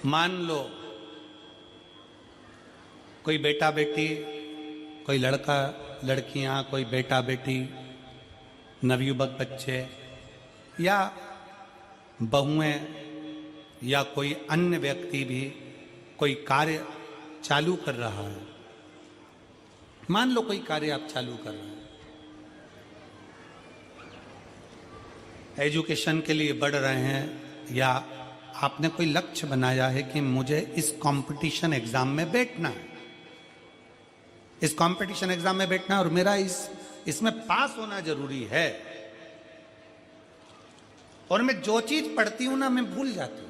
मान लो कोई बेटा बेटी, कोई लड़का लड़कियां, कोई बेटा बेटी, नवयुवक बच्चे या बहुएं या कोई अन्य व्यक्ति भी कोई कार्य चालू कर रहा है। मान लो कोई कार्य आप चालू कर रहे हैं, एजुकेशन के लिए बढ़ रहे हैं, या आपने कोई लक्ष्य बनाया है कि मुझे इस कंपटीशन एग्जाम में बैठना है, इस कंपटीशन एग्जाम में बैठना है और मेरा इसमें पास होना जरूरी है। और मैं जो चीज पढ़ती हूं ना, मैं भूल जाती हूं।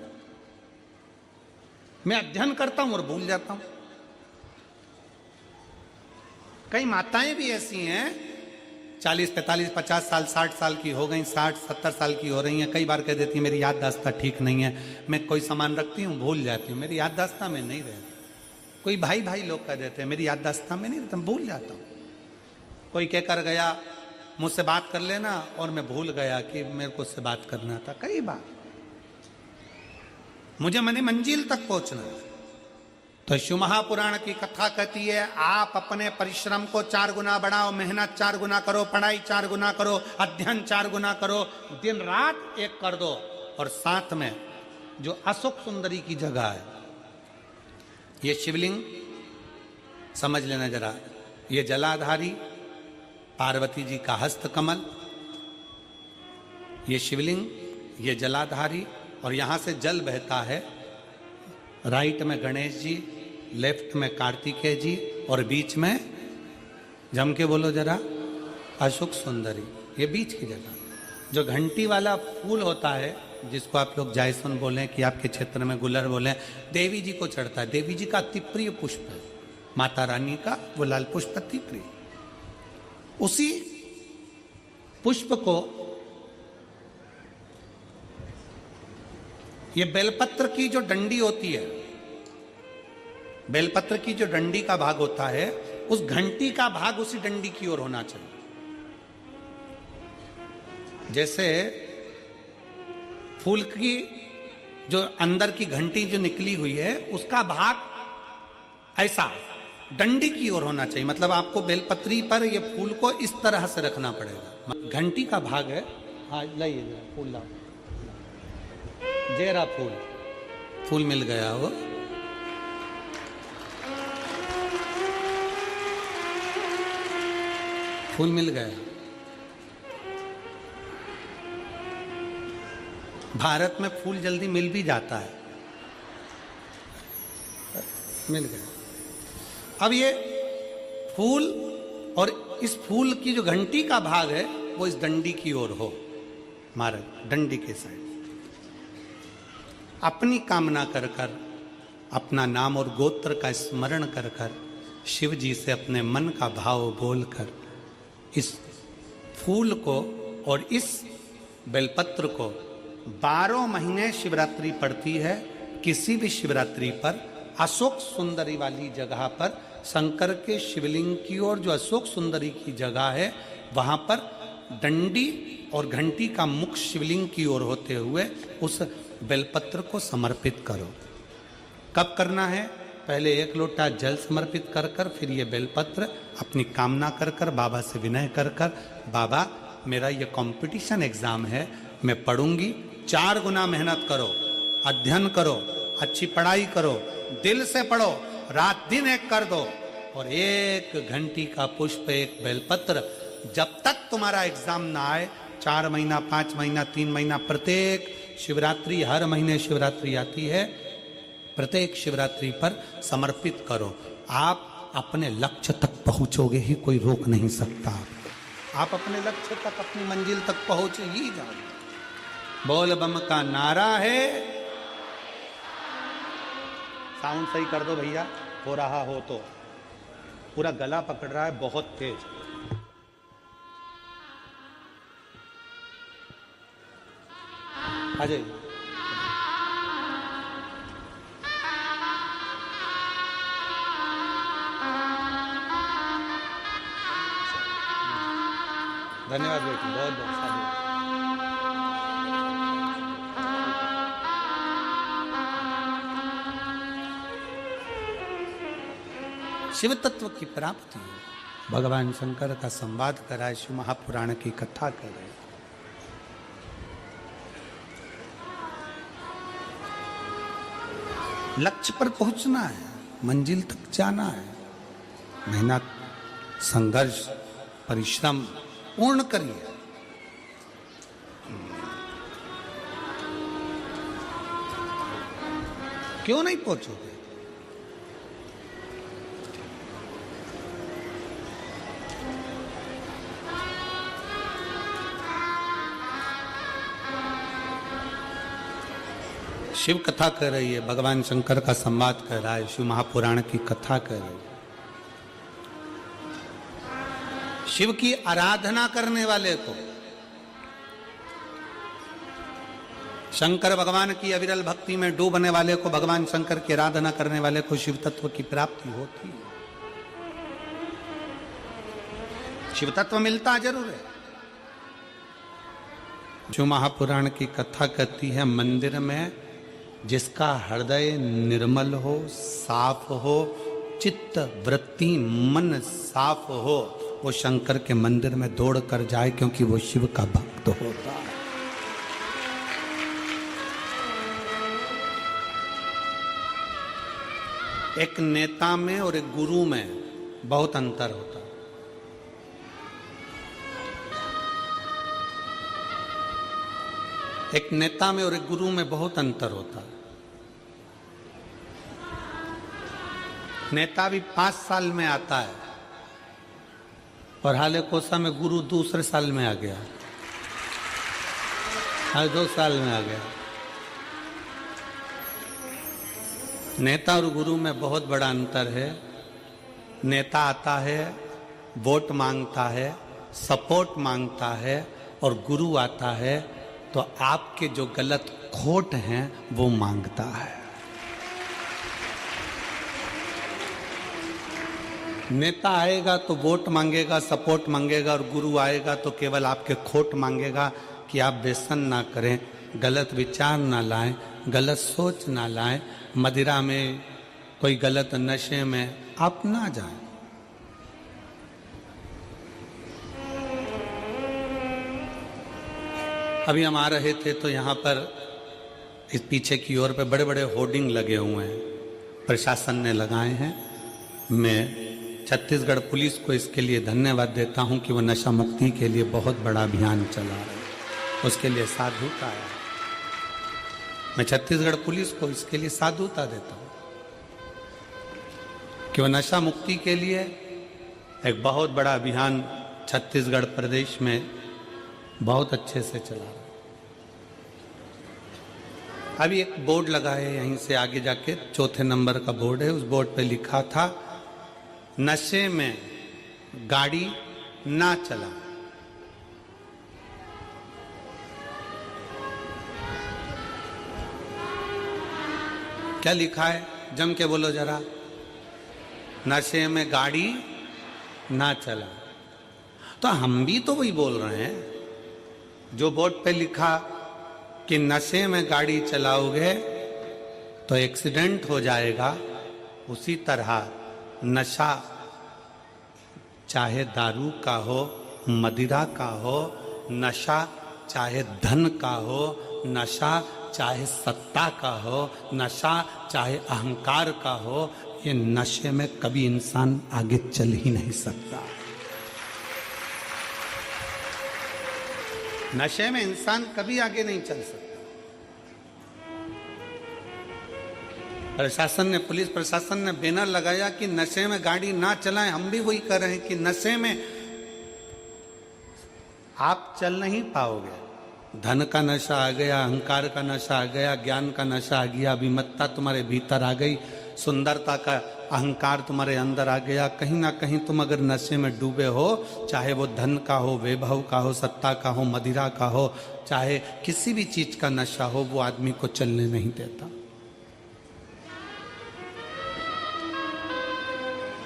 मैं अध्ययन करता हूं और भूल जाता हूं। कई माताएं भी ऐसी हैं, 40, 45, 50 साल, 60 साल की हो गई, 60, 70 साल की हो रही हैं, कई बार कह देती हैं मेरी याददाश्त ठीक नहीं है, मैं कोई सामान रखती हूँ भूल जाती हूँ, मेरी याददाश्त में नहीं रहती। कोई भाई भाई लोग कह देते हैं मेरी याददाश्त में नहीं रहता, भूल जाता हूँ। कोई कहकर गया मुझसे बात कर लेना और मैं भूल गया कि मेरे को उससे बात करना था। कई बार मुझे मनी मंजिल तक पहुंचना है। तो शिव महापुराण की कथा कहती है आप अपने परिश्रम को 4 गुना बढ़ाओ, मेहनत 4 गुना करो, पढ़ाई 4 गुना करो, अध्ययन 4 गुना करो, दिन रात एक कर दो। और साथ में जो अशोक सुंदरी की जगह है, ये शिवलिंग समझ लेना जरा, ये जलाधारी पार्वती जी का हस्त कमल, ये शिवलिंग, ये जलाधारी, और यहां से जल बहता है। राइट में गणेश जी, लेफ्ट में कार्तिकेय जी, और बीच में जम के बोलो जरा अशोक सुंदरी। ये बीच की जगह जो घंटी वाला फूल होता है, जिसको आप लोग जायसन बोलें कि आपके क्षेत्र में गुलर बोलें, देवी जी को चढ़ता है। देवी जी का अति प्रिय पुष्प है, माता रानी का वो लाल पुष्प अति प्रिय। उसी पुष्प को ये बेलपत्र की जो डंडी होती है, बेलपत्र की जो डंडी का भाग होता है, उस घंटी का भाग उसी डंडी की ओर होना चाहिए। जैसे फूल की जो अंदर की घंटी जो निकली हुई है, उसका भाग ऐसा डंडी की ओर होना चाहिए। मतलब आपको बेलपत्री पर ये फूल को इस तरह से रखना पड़ेगा। घंटी का भाग है, हाँ लाइए फूल लाओ, जेरा फूल मिल गया वो। फूल मिल गया। भारत में फूल जल्दी मिल भी जाता है, मिल गया। अब ये फूल और इस फूल की जो घंटी का भाग है वो इस डंडी की ओर हो, मारे डंडी के साइड। अपनी कामना कर कर, अपना नाम और गोत्र का स्मरण कर कर, शिव जी से अपने मन का भाव बोलकर इस फूल को और इस बेलपत्र को 12 महीने शिवरात्रि पड़ती है। किसी भी शिवरात्रि पर अशोक सुंदरी वाली जगह पर, शंकर के शिवलिंग की ओर जो अशोक सुंदरी की जगह है, वहां पर डंडी और घंटी का मुख शिवलिंग की ओर होते हुए उस बेलपत्र को समर्पित करो। कब करना है? पहले 1 लोटा जल समर्पित कर कर, फिर ये बेलपत्र अपनी कामना कर कर, बाबा से विनय कर कर, बाबा मेरा ये कंपटीशन एग्जाम है, मैं पढ़ूंगी, 4 गुना मेहनत करो, अध्ययन करो, अच्छी पढ़ाई करो, दिल से पढ़ो, रात दिन एक कर दो, और 1 घंटी का पुष्प, 1 बेलपत्र, जब तक तुम्हारा एग्जाम ना आए, 4 महीना, 5 महीना, 3 महीना, प्रत्येक शिवरात्रि, हर महीने शिवरात्रि आती है, प्रत्येक शिवरात्रि पर समर्पित करो। आप अपने लक्ष्य तक पहुंचोगे ही, कोई रोक नहीं सकता। आप अपने लक्ष्य तक, अपनी मंजिल तक पहुंच ही जाओगे। बोल बम का नारा है। साउंड सही कर दो भैया, हो रहा हो तो। पूरा गला पकड़ रहा है बहुत तेज। अजय धन्यवाद बेटी, बहुत बहुत साधु। शिव तत्व की प्राप्ति हो। भगवान शंकर का संवाद कराए, शिव महापुराण की कथा करे। लक्ष्य पर पहुंचना है, मंजिल तक जाना है, मेहनत, संघर्ष, परिश्रम पूर्ण करिए। क्यों नहीं पहुंचोगे? शिव कथा कर रही है, भगवान शंकर का संवाद कर रहा है, शिव महापुराण की कथा कर रही है। शिव की आराधना करने वाले को, शंकर भगवान की अविरल भक्ति में डूबने वाले को, भगवान शंकर की आराधना करने वाले को शिव तत्व की प्राप्ति होती है। शिव तत्व मिलता जरूर है। जो महापुराण की कथा कहती है, मंदिर में जिसका हृदय निर्मल हो, साफ हो, चित्त वृत्ति मन साफ हो, वो शंकर के मंदिर में दौड़ कर जाए, क्योंकि वो शिव का भक्त होता है। एक नेता में और एक गुरु में बहुत अंतर होता है। एक नेता में और एक गुरु में बहुत अंतर होता है। नेता भी 5 साल में आता है और हाले कोसा में गुरु दूसरे साल में आ गया, हर 2 साल में आ गया। नेता और गुरु में बहुत बड़ा अंतर है। नेता आता है, वोट मांगता है, सपोर्ट मांगता है, और गुरु आता है तो आपके जो गलत खोट हैं वो मांगता है। नेता आएगा तो वोट मांगेगा, सपोर्ट मांगेगा, और गुरु आएगा तो केवल आपके खोट मांगेगा कि आप व्यसन ना करें, गलत विचार ना लाएं, गलत सोच ना लाएं, मदिरा में कोई गलत नशे में आप ना जाएं। अभी हम आ रहे थे तो यहाँ पर इस पीछे की ओर पे बड़े बड़े होर्डिंग लगे हुए हैं, प्रशासन ने लगाए हैं। मैं छत्तीसगढ़ पुलिस को इसके लिए धन्यवाद देता हूं कि वो नशा मुक्ति के लिए बहुत बड़ा अभियान चला रहे हैं, उसके लिए साधुता है। मैं छत्तीसगढ़ पुलिस को इसके लिए साधुता देता हूं कि वो नशा मुक्ति के लिए एक बहुत बड़ा अभियान छत्तीसगढ़ प्रदेश में बहुत अच्छे से चला रहा है। अभी एक बोर्ड लगा है, यहीं से आगे जाके 4थे नंबर का बोर्ड है, उस बोर्ड पे लिखा था, नशे में गाड़ी ना चला। क्या लिखा है? जम के बोलो जरा। नशे में गाड़ी ना चला। तो हम भी तो वही बोल रहे हैं जो बोर्ड पे लिखा कि नशे में गाड़ी चलाओगे तो एक्सीडेंट हो जाएगा। उसी तरह नशा चाहे दारू का हो, मदिरा का हो, नशा चाहे धन का हो, नशा चाहे सत्ता का हो, नशा चाहे अहंकार का हो, ये नशे में कभी इंसान आगे चल ही नहीं सकता। नशे में इंसान कभी आगे नहीं चल सकता। प्रशासन ने, पुलिस प्रशासन ने बैनर लगाया कि नशे में गाड़ी ना चलाएं। हम भी वही कर रहे हैं कि नशे में आप चल नहीं पाओगे। धन का नशा आ गया, अहंकार का नशा आ गया, ज्ञान का नशा आ गया, अभिमत्ता तुम्हारे भीतर आ गई, सुंदरता का अहंकार तुम्हारे अंदर आ गया। कहीं ना कहीं तुम अगर नशे में डूबे हो, चाहे वो धन का हो, वैभव का हो, सत्ता का हो, मदिरा का हो, चाहे किसी भी चीज का नशा हो, वो आदमी को चलने नहीं देता।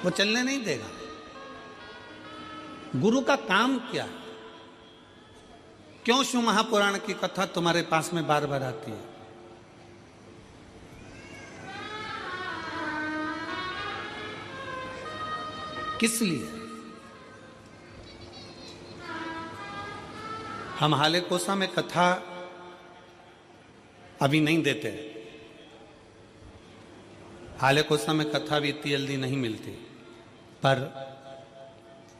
वो चलने नहीं देगा। गुरु का काम क्या है? क्यों शिव महापुराण की कथा तुम्हारे पास में बार बार आती है? किस लिए? हम हाले कोसा में कथा अभी नहीं देते। हाले कोसा में कथा भी इतनी जल्दी नहीं मिलती, पर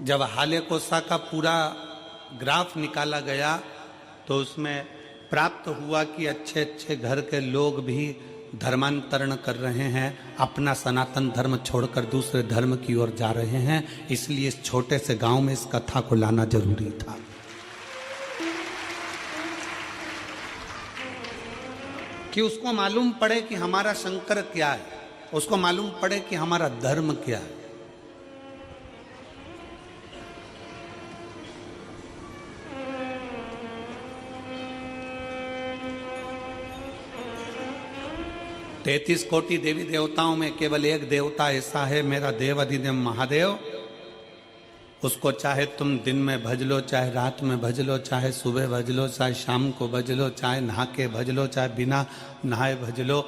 जब हाले कोसा का पूरा ग्राफ निकाला गया तो उसमें प्राप्त हुआ कि अच्छे अच्छे घर के लोग भी धर्मांतरण कर रहे हैं, अपना सनातन धर्म छोड़कर दूसरे धर्म की ओर जा रहे हैं। इसलिए इस छोटे से गांव में इस कथा को लाना जरूरी था। कि उसको मालूम पड़े कि हमारा शंकर क्या है, उसको मालूम पड़े कि हमारा धर्म क्या है। तैतीस कोटि देवी देवताओं में केवल एक देवता ऐसा है, मेरा देव अधिदेव महादेव। उसको चाहे तुम दिन में भज लो, चाहे रात में भज लो, चाहे सुबह भज लो, चाहे शाम को भज लो, चाहे नहा के भज लो, चाहे बिना नहाए भज लो,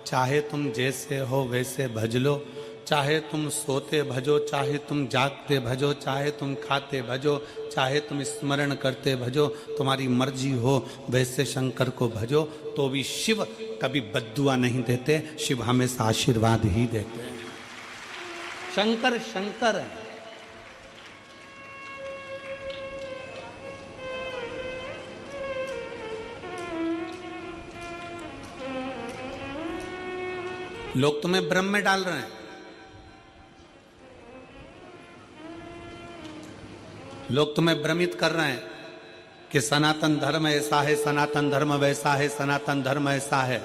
चाहे तुम जैसे हो वैसे भज लो, चाहे तुम सोते भजो, चाहे तुम जागते भजो, चाहे तुम खाते भजो, चाहे तुम स्मरण करते भजो, तुम्हारी मर्जी हो वैसे शंकर को भजो। तो भी शिव कभी बद्दुआ नहीं देते, शिव हमेशा आशीर्वाद ही देते हैं। शंकर शंकर है। लोग तुम्हें भ्रम में डाल रहे हैं, लोग तुम्हें भ्रमित कर रहे हैं कि सनातन धर्म ऐसा है, सनातन धर्म वैसा है, सनातन धर्म ऐसा है।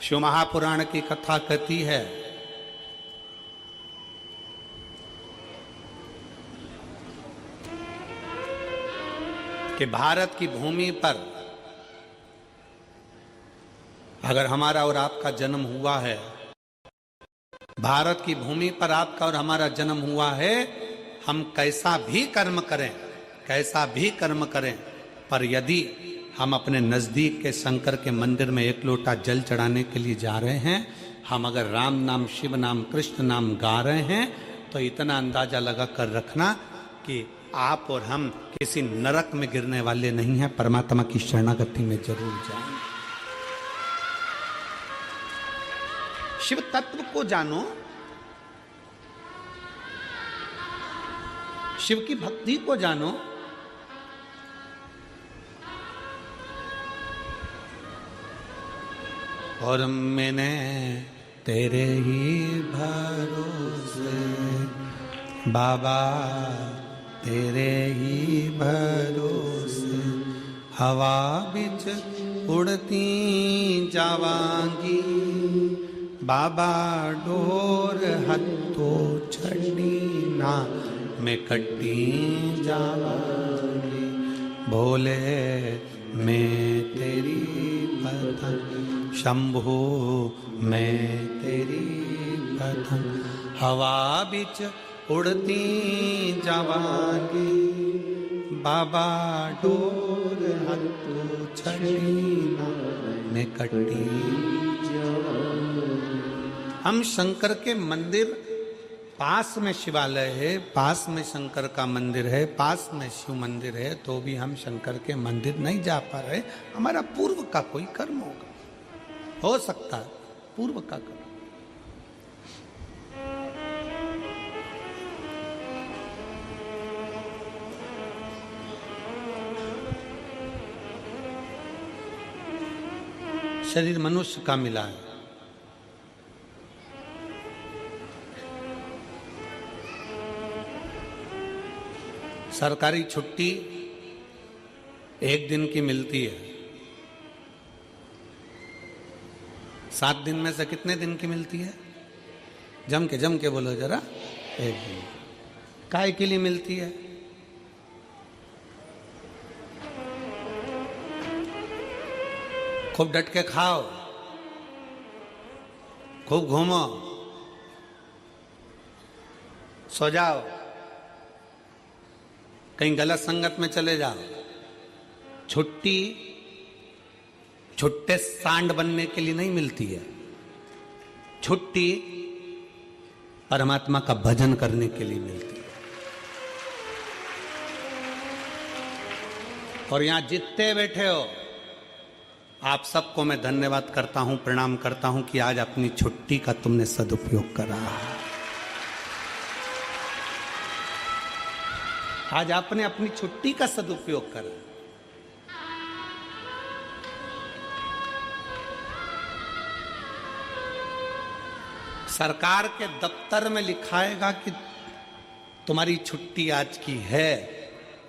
शिव महापुराण की कथा कहती है कि भारत की भूमि पर अगर हमारा और आपका जन्म हुआ है, भारत की भूमि पर आपका और हमारा जन्म हुआ है, हम कैसा भी कर्म करें, कैसा भी कर्म करें, पर यदि हम अपने नजदीक के शंकर के मंदिर में एक लोटा जल चढ़ाने के लिए जा रहे हैं, हम अगर राम नाम, शिव नाम, कृष्ण नाम गा रहे हैं, तो इतना अंदाजा लगा कर रखना कि आप और हम किसी नरक में गिरने वाले नहीं हैं, परमात्मा की शरणागति में जरूर जाएंगे। शिव तत्व को जानो, शिव की भक्ति को जानो। और मैंने तेरे ही भरोसे बाबा, तेरे ही भरोसे हवा बिच उड़ती जावांगी, बाबा डोर हथो छड़ी ना मैं कट्टी जावांगी, भोले मैं तेरी पतन, शंभू मैं तेरी पतन, हवा बिच उड़ती जावांगी, बाबा डोर हथो छड़ी ना मैं कट्टी। हम शंकर के मंदिर, पास में शिवालय है, पास में शंकर का मंदिर है, पास में शिव मंदिर है, तो भी हम शंकर के मंदिर नहीं जा पा रहे। हमारा पूर्व का कोई कर्म होगा, हो सकता है पूर्व का कर्म। शरीर मनुष्य का मिला है, सरकारी छुट्टी एक दिन की मिलती है, 7 दिन में से कितने दिन की मिलती है? जम के बोलो जरा। एक दिन। काय के लिए मिलती है? खूब डट के खाओ, खूब घूमो, सो जाओ, कहीं गलत संगत में चले जाओ। छुट्टी छुट्टे सांड बनने के लिए नहीं मिलती है, छुट्टी परमात्मा का भजन करने के लिए मिलती है। और यहां जितने बैठे हो आप सबको मैं धन्यवाद करता हूं, प्रणाम करता हूं कि आज अपनी छुट्टी का तुमने सदुपयोग करा। आज आपने अपनी छुट्टी का सदुपयोग करा। सरकार के दफ्तर में लिखाएगा कि तुम्हारी छुट्टी आज की है,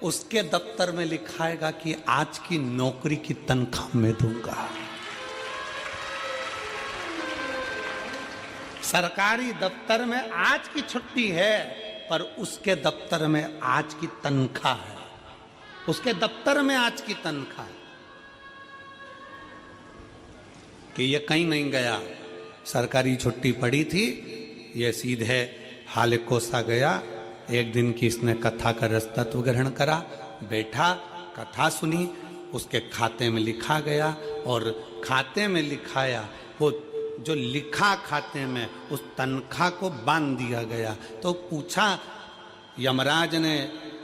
उसके दफ्तर में लिखाएगा कि आज की नौकरी की तनख्वाह मैं दूंगा। सरकारी दफ्तर में आज की छुट्टी है पर उसके दफ्तर में आज की तनख्वाह है, उसके दफ्तर में आज की तनख्वाह है। कि ये कहीं नहीं गया, सरकारी छुट्टी पड़ी थी, ये सीधे हालेकोसा गया। एक दिन की इसने कथा का रसतत्व ग्रहण करा, बैठा, कथा सुनी, उसके खाते में लिखा गया और खाते में लिखाया, वो जो लिखा खाते में उस तनख्वाह को बांध दिया गया। तो पूछा यमराज ने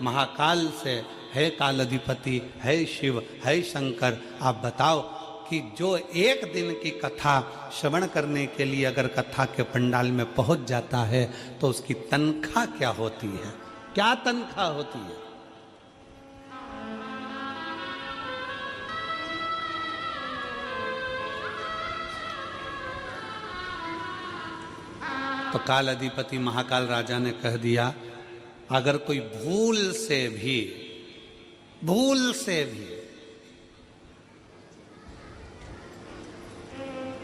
महाकाल से, है काल अधिपति, है शिव, है शंकर, आप बताओ कि जो एक दिन की कथा श्रवण करने के लिए अगर कथा के पंडाल में पहुंच जाता है तो उसकी तनख्वाह क्या होती है, क्या तनख्वाह होती है। तो काल अधिपति महाकाल राजा ने कह दिया, अगर कोई भूल से भी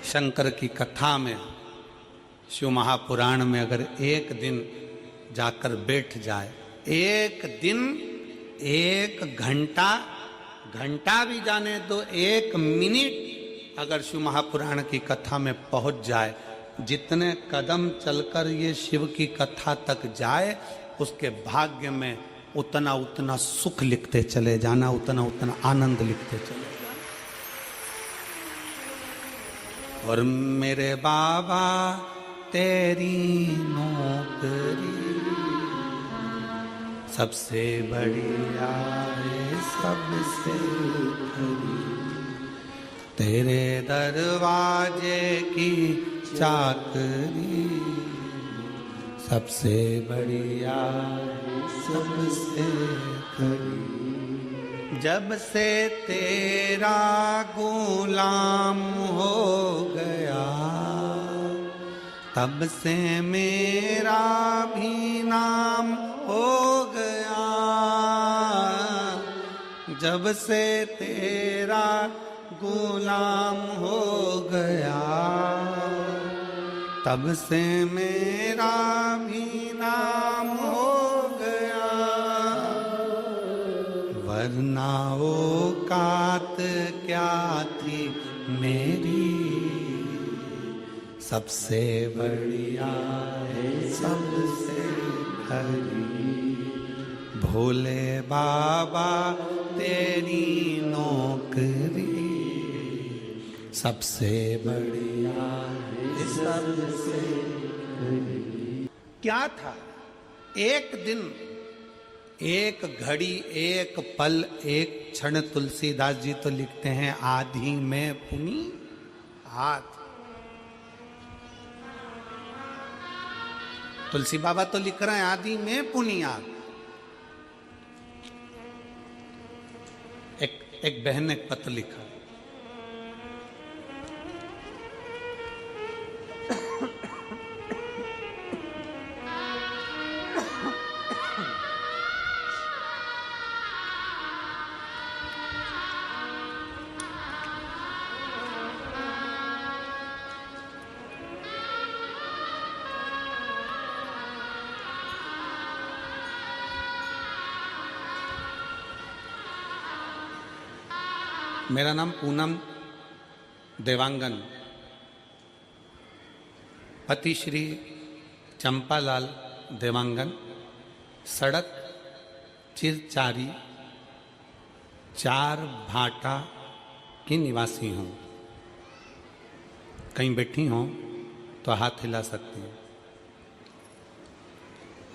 शंकर की कथा में, शिव महापुराण में अगर एक दिन जाकर बैठ जाए, एक दिन, एक घंटा भी जाने दो, एक मिनट अगर शिव महापुराण की कथा में पहुंच जाए, जितने कदम चलकर ये शिव की कथा तक जाए, उसके भाग्य में उतना उतना सुख लिखते चले जाना, उतना उतना आनंद लिखते चले जाना। और मेरे बाबा तेरी नौकरी सबसे बढ़िया है, सबसे खरी, तेरे दरवाजे की चाकरी सबसे बढ़िया है, सबसे खरी। जब से तेरा गुलाम हो गया, तब से मेरा भी नाम हो गया। जब से तेरा गुलाम हो गया, तब से मेरा भी नाम हो गया। वरना औकात क्या थी मेरी, सबसे बढ़िया है, सबसे खरी। भोले बाबा तेरी नौकरी सबसे बढ़िया है, सबसे खरी। क्या था? एक दिन, एक घड़ी, एक पल, एक क्षण। तुलसीदास जी तो लिखते हैं, आधी में पुनी हाथ। तुलसी बाबा तो लिख रहे हैं, आदि में पुनियाद। एक बहन ने एक पत्र लिखा, मेरा नाम पूनम देवांगन, पति श्री चंपालाल देवांगन, सड़क चिरचारी 4 भाटा की निवासी हूँ। कहीं बैठी हो तो हाथ हिला सकती हैं।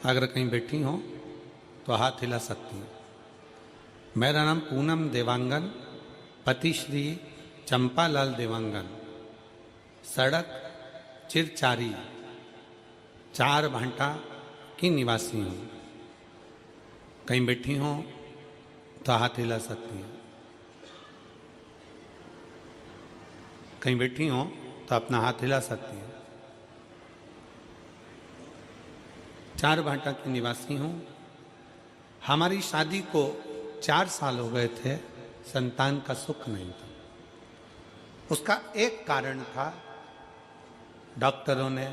अगर कहीं बैठी हो तो हाथ हिला सकती हैं। मेरा नाम पूनम देवांगन, पति श्री चंपालाल देवांगन, सड़क चिरचारी 4 भांटा की निवासी हूँ। कहीं बैठी हो तो हाथ हिला सकती हैं, कहीं बैठी हो तो अपना हाथ हिला सकती हैं। 4 भांटा की निवासी हूँ। हमारी शादी को 4 साल हो गए थे, संतान का सुख नहीं था। उसका एक कारण था, डॉक्टरों ने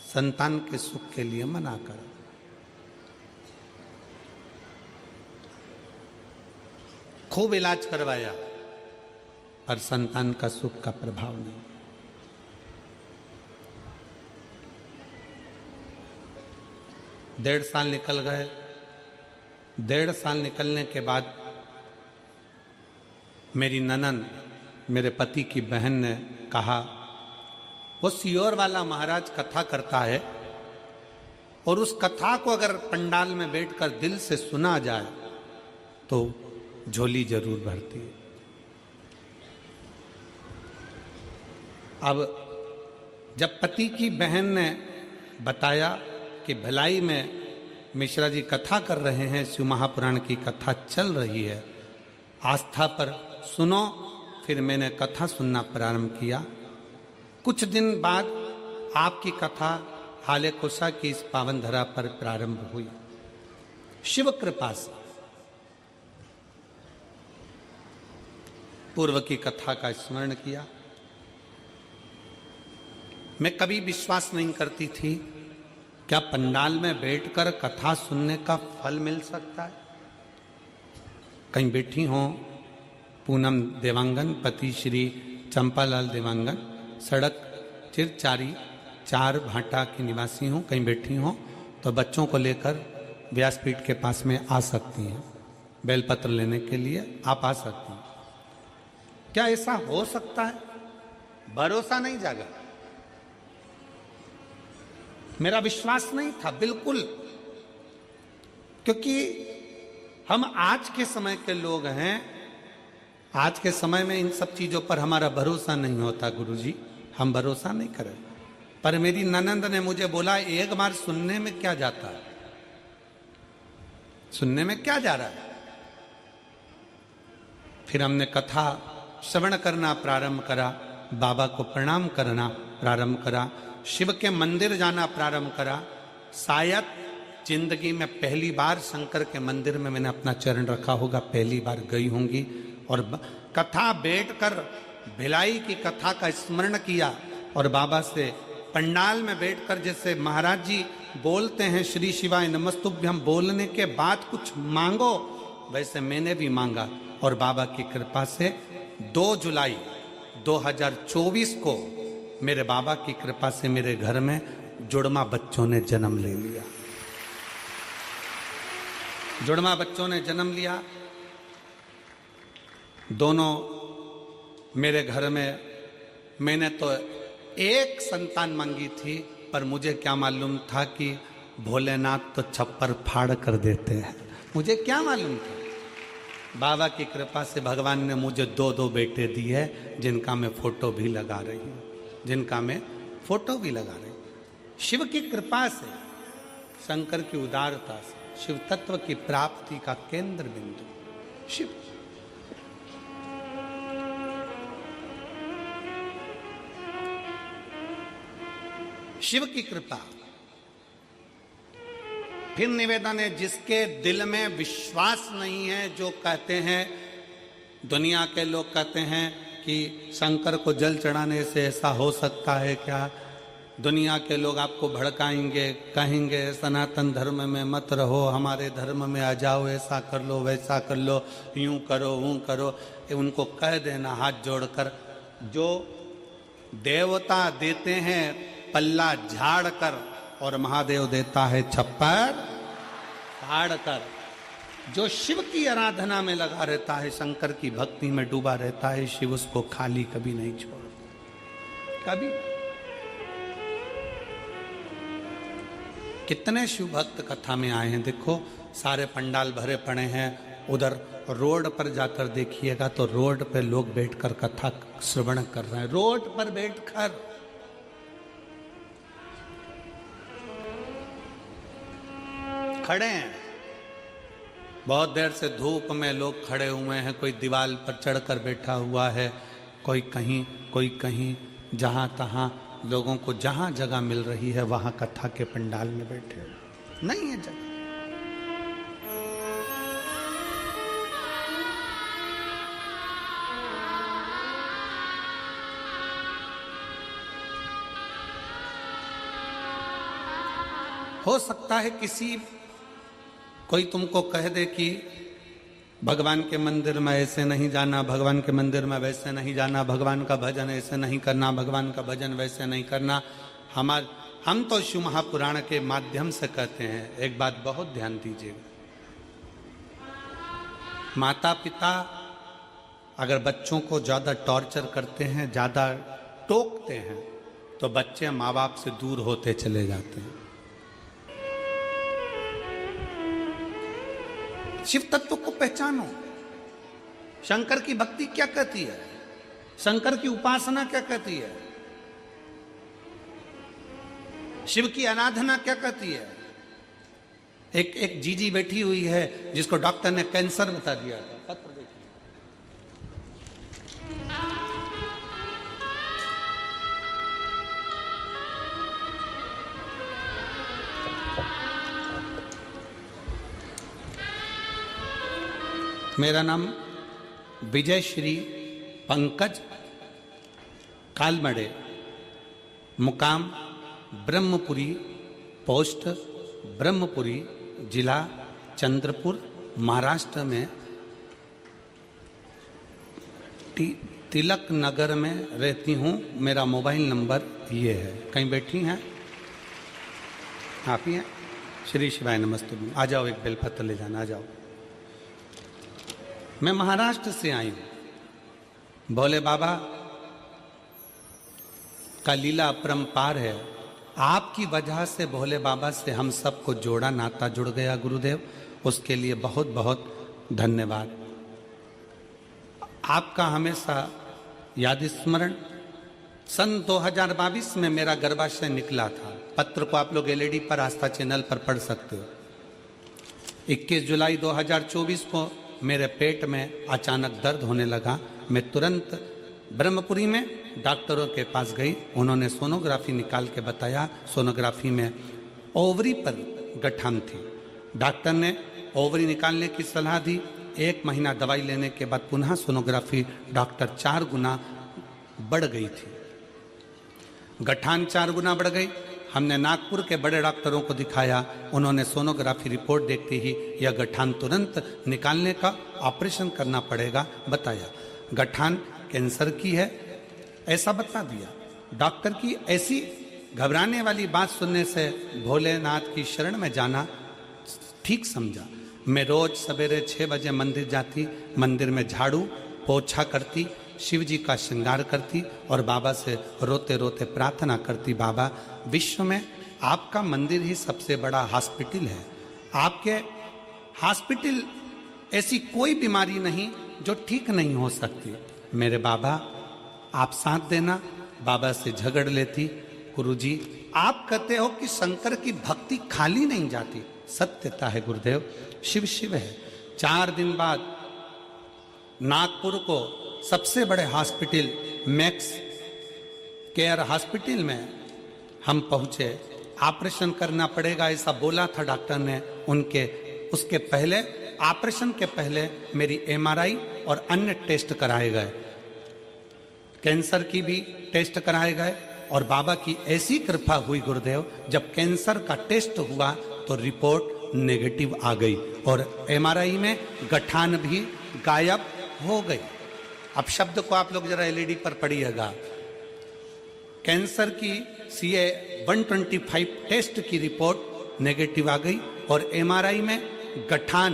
संतान के सुख के लिए मना कर। खूब इलाज करवाया पर संतान का सुख का प्रभाव नहीं। डेढ़ साल निकल गए। 1.5 साल निकलने के बाद मेरी ननंद, मेरे पति की बहन ने कहा, वो सियोर वाला महाराज कथा करता है और उस कथा को अगर पंडाल में बैठकर दिल से सुना जाए तो झोली जरूर भरती है। अब जब पति की बहन ने बताया कि भिलाई में मिश्रा जी कथा कर रहे हैं, शिव महापुराण की कथा चल रही है, आस्था पर सुनो, फिर मैंने कथा सुनना प्रारंभ किया। कुछ दिन बाद आपकी कथा हाले कुशा की इस पावन धरा पर प्रारंभ हुई। शिव कृपा से पूर्व की कथा का स्मरण किया। मैं कभी विश्वास नहीं करती थी क्या पंडाल में बैठकर कथा सुनने का फल मिल सकता है। कहीं बैठी हो पूनम देवांगन, पति श्री चंपालाल देवांगन, सड़क चिरचारी 4 भांटा की निवासी हूँ। कहीं बैठी हो तो बच्चों को लेकर व्यासपीठ के पास में आ सकती हैं, बेलपत्र लेने के लिए आप आ सकती हैं। क्या ऐसा हो सकता है? भरोसा नहीं जागा, मेरा विश्वास नहीं था बिल्कुल, क्योंकि हम आज के समय के लोग हैं। आज के समय में इन सब चीजों पर हमारा भरोसा नहीं होता गुरुजी, हम भरोसा नहीं करें। पर मेरी ननंद ने मुझे बोला, एक बार सुनने में क्या जाता है, सुनने में क्या जा रहा है। फिर हमने कथा श्रवण करना प्रारंभ करा, बाबा को प्रणाम करना प्रारंभ करा, शिव के मंदिर जाना प्रारंभ करा। शायद जिंदगी में पहली बार शंकर के मंदिर में मैंने अपना चरण रखा होगा, पहली बार गई होंगी। और कथा बैठकर भिलाई की कथा का स्मरण किया और बाबा से पंडाल में बैठकर जैसे महाराज जी बोलते हैं श्री शिवाय नमस्तुभ्यम, बोलने के बाद कुछ मांगो, वैसे मैंने भी मांगा। और बाबा की कृपा से 2 जुलाई 2024 को मेरे बाबा की कृपा से मेरे घर में जुड़वा बच्चों ने जन्म ले लिया। जुड़वा बच्चों ने जन्म लिया। दोनों मेरे घर में, मैंने तो एक संतान मांगी थी, पर मुझे क्या मालूम था कि भोलेनाथ तो छप्पर फाड़ कर देते हैं। मुझे क्या मालूम था। बाबा की कृपा से भगवान ने मुझे 2 बेटे दिए हैं, जिनका मैं फोटो भी लगा रही हूँ, जिनका मैं फोटो भी लगा रही हूँ। शिव की कृपा से, शंकर की उदारता से, शिव तत्व की प्राप्ति का केंद्र बिंदु शिव। शिव की कृपा। फिर निवेदन है, जिसके दिल में विश्वास नहीं है, जो कहते हैं, दुनिया के लोग कहते हैं कि शंकर को जल चढ़ाने से ऐसा हो सकता है क्या, दुनिया के लोग आपको भड़काएंगे, कहेंगे सनातन धर्म में मत रहो, हमारे धर्म में आ जाओ, ऐसा कर लो, वैसा कर लो, यूं करो, वो करो। उनको कह देना हाथ जोड़कर, जो देवता देते हैं पल्ला झाड़ कर और महादेव देता है छप्पर फाड़ कर। जो शिव की आराधना में लगा रहता है, शंकर की भक्ति में डूबा रहता है, शिव उसको खाली कभी नहीं छोड़ता, कभी। कितने शिव भक्त कथा में आए हैं, देखो सारे पंडाल भरे पड़े हैं उधर रोड पर जाकर देखिएगा तो रोड पे लोग बैठकर कथा श्रवण कर रहे हैं, रोड पर बैठकर। खड़े हैं, बहुत देर से धूप में लोग खड़े हुए हैं, कोई दीवार पर चढ़कर बैठा हुआ है, कोई कहीं, जहां तहां लोगों को जहां जगह मिल रही है वहां कथा के पंडाल में बैठे नहीं है जगह। हो सकता है कोई तुमको कह दे कि भगवान के मंदिर में ऐसे नहीं जाना, भगवान के मंदिर में वैसे नहीं जाना, भगवान का भजन ऐसे नहीं करना, भगवान का भजन वैसे नहीं करना। हम तो शिव महापुराण के माध्यम से कहते हैं, एक बात बहुत ध्यान दीजिएगा, माता पिता अगर बच्चों को ज्यादा टॉर्चर करते हैं, ज्यादा टोकते हैं, तो बच्चे माँ बाप से दूर होते चले जाते हैं। शिव तत्व को पहचानो। शंकर की भक्ति क्या कहती है, शंकर की उपासना क्या कहती है, शिव की आराधना क्या कहती है। एक जीजी बैठी हुई है जिसको डॉक्टर ने कैंसर बता दिया था, पत्र देखिए। मेरा नाम विजय श्री पंकज कालमड़े, मुकाम ब्रह्मपुरी, पोस्ट ब्रह्मपुरी, जिला चंद्रपुर, महाराष्ट्र में तिलक नगर में रहती हूँ। मेरा मोबाइल नंबर ये है। कहीं बैठी हैं आप ही हैं? श्री शिवाय नमस्ते। आ जाओ, एक बेलपत्र ले जाना, आ जाओ। मैं महाराष्ट्र से आई हूं। भोले बाबा का लीला अपरंपार है। आपकी वजह से भोले बाबा से हम सबको जोड़ा, नाता जुड़ गया गुरुदेव, उसके लिए बहुत बहुत धन्यवाद। आपका हमेशा याद स्मरण। सन 2022 में मेरा गर्भाशय निकला था। पत्र को आप लोग एलईडी पर आस्था चैनल पर पढ़ सकते हो। 21 जुलाई 2024 को मेरे पेट में अचानक दर्द होने लगा। मैं तुरंत ब्रह्मपुरी में डॉक्टरों के पास गई। उन्होंने सोनोग्राफी निकाल के बताया, सोनोग्राफी में ओवरी पर गठान थी। डॉक्टर ने ओवरी निकालने की सलाह दी। 1 महीना दवाई लेने के बाद पुनः सोनोग्राफी डॉक्टर 4 गुना बढ़ गई थी। गठान 4 गुना बढ़ गई। हमने नागपुर के बड़े डॉक्टरों को दिखाया। उन्होंने सोनोग्राफी रिपोर्ट देखते ही यह गठान तुरंत निकालने का ऑपरेशन करना पड़ेगा बताया। गठान कैंसर की है ऐसा बता दिया। डॉक्टर की ऐसी घबराने वाली बात सुनने से भोलेनाथ की शरण में जाना ठीक समझा। मैं रोज सवेरे 6 बजे मंदिर जाती, मंदिर में झाड़ू पोछा करती, शिव जी का श्रृंगार करती और बाबा से रोते रोते प्रार्थना करती, बाबा विश्व में आपका मंदिर ही सबसे बड़ा हॉस्पिटल है। आपके हॉस्पिटल ऐसी कोई बीमारी नहीं जो ठीक नहीं हो सकती। मेरे बाबा आप साथ देना। बाबा से झगड़ लेती, गुरुजी आप कहते हो कि शंकर की भक्ति खाली नहीं जाती। सत्यता है गुरुदेव, शिव शिव है। 4 दिन बाद नागपुर को सबसे बड़े हॉस्पिटल मैक्स केयर हॉस्पिटल में हम पहुंचे। ऑपरेशन करना पड़ेगा ऐसा बोला था डॉक्टर ने। उसके पहले, ऑपरेशन के पहले मेरी एमआरआई और अन्य टेस्ट कराए गए, कैंसर की भी टेस्ट कराए गए। और बाबा की ऐसी कृपा हुई गुरुदेव, जब कैंसर का टेस्ट हुआ तो रिपोर्ट नेगेटिव आ गई और एमआरआई में गठान भी गायब हो गई। अब शब्द को आप लोग जरा एलईडी पर पढ़िएगा। कैंसर की CA 125 टेस्ट की रिपोर्ट नेगेटिव आ गई और एमआरआई में गठान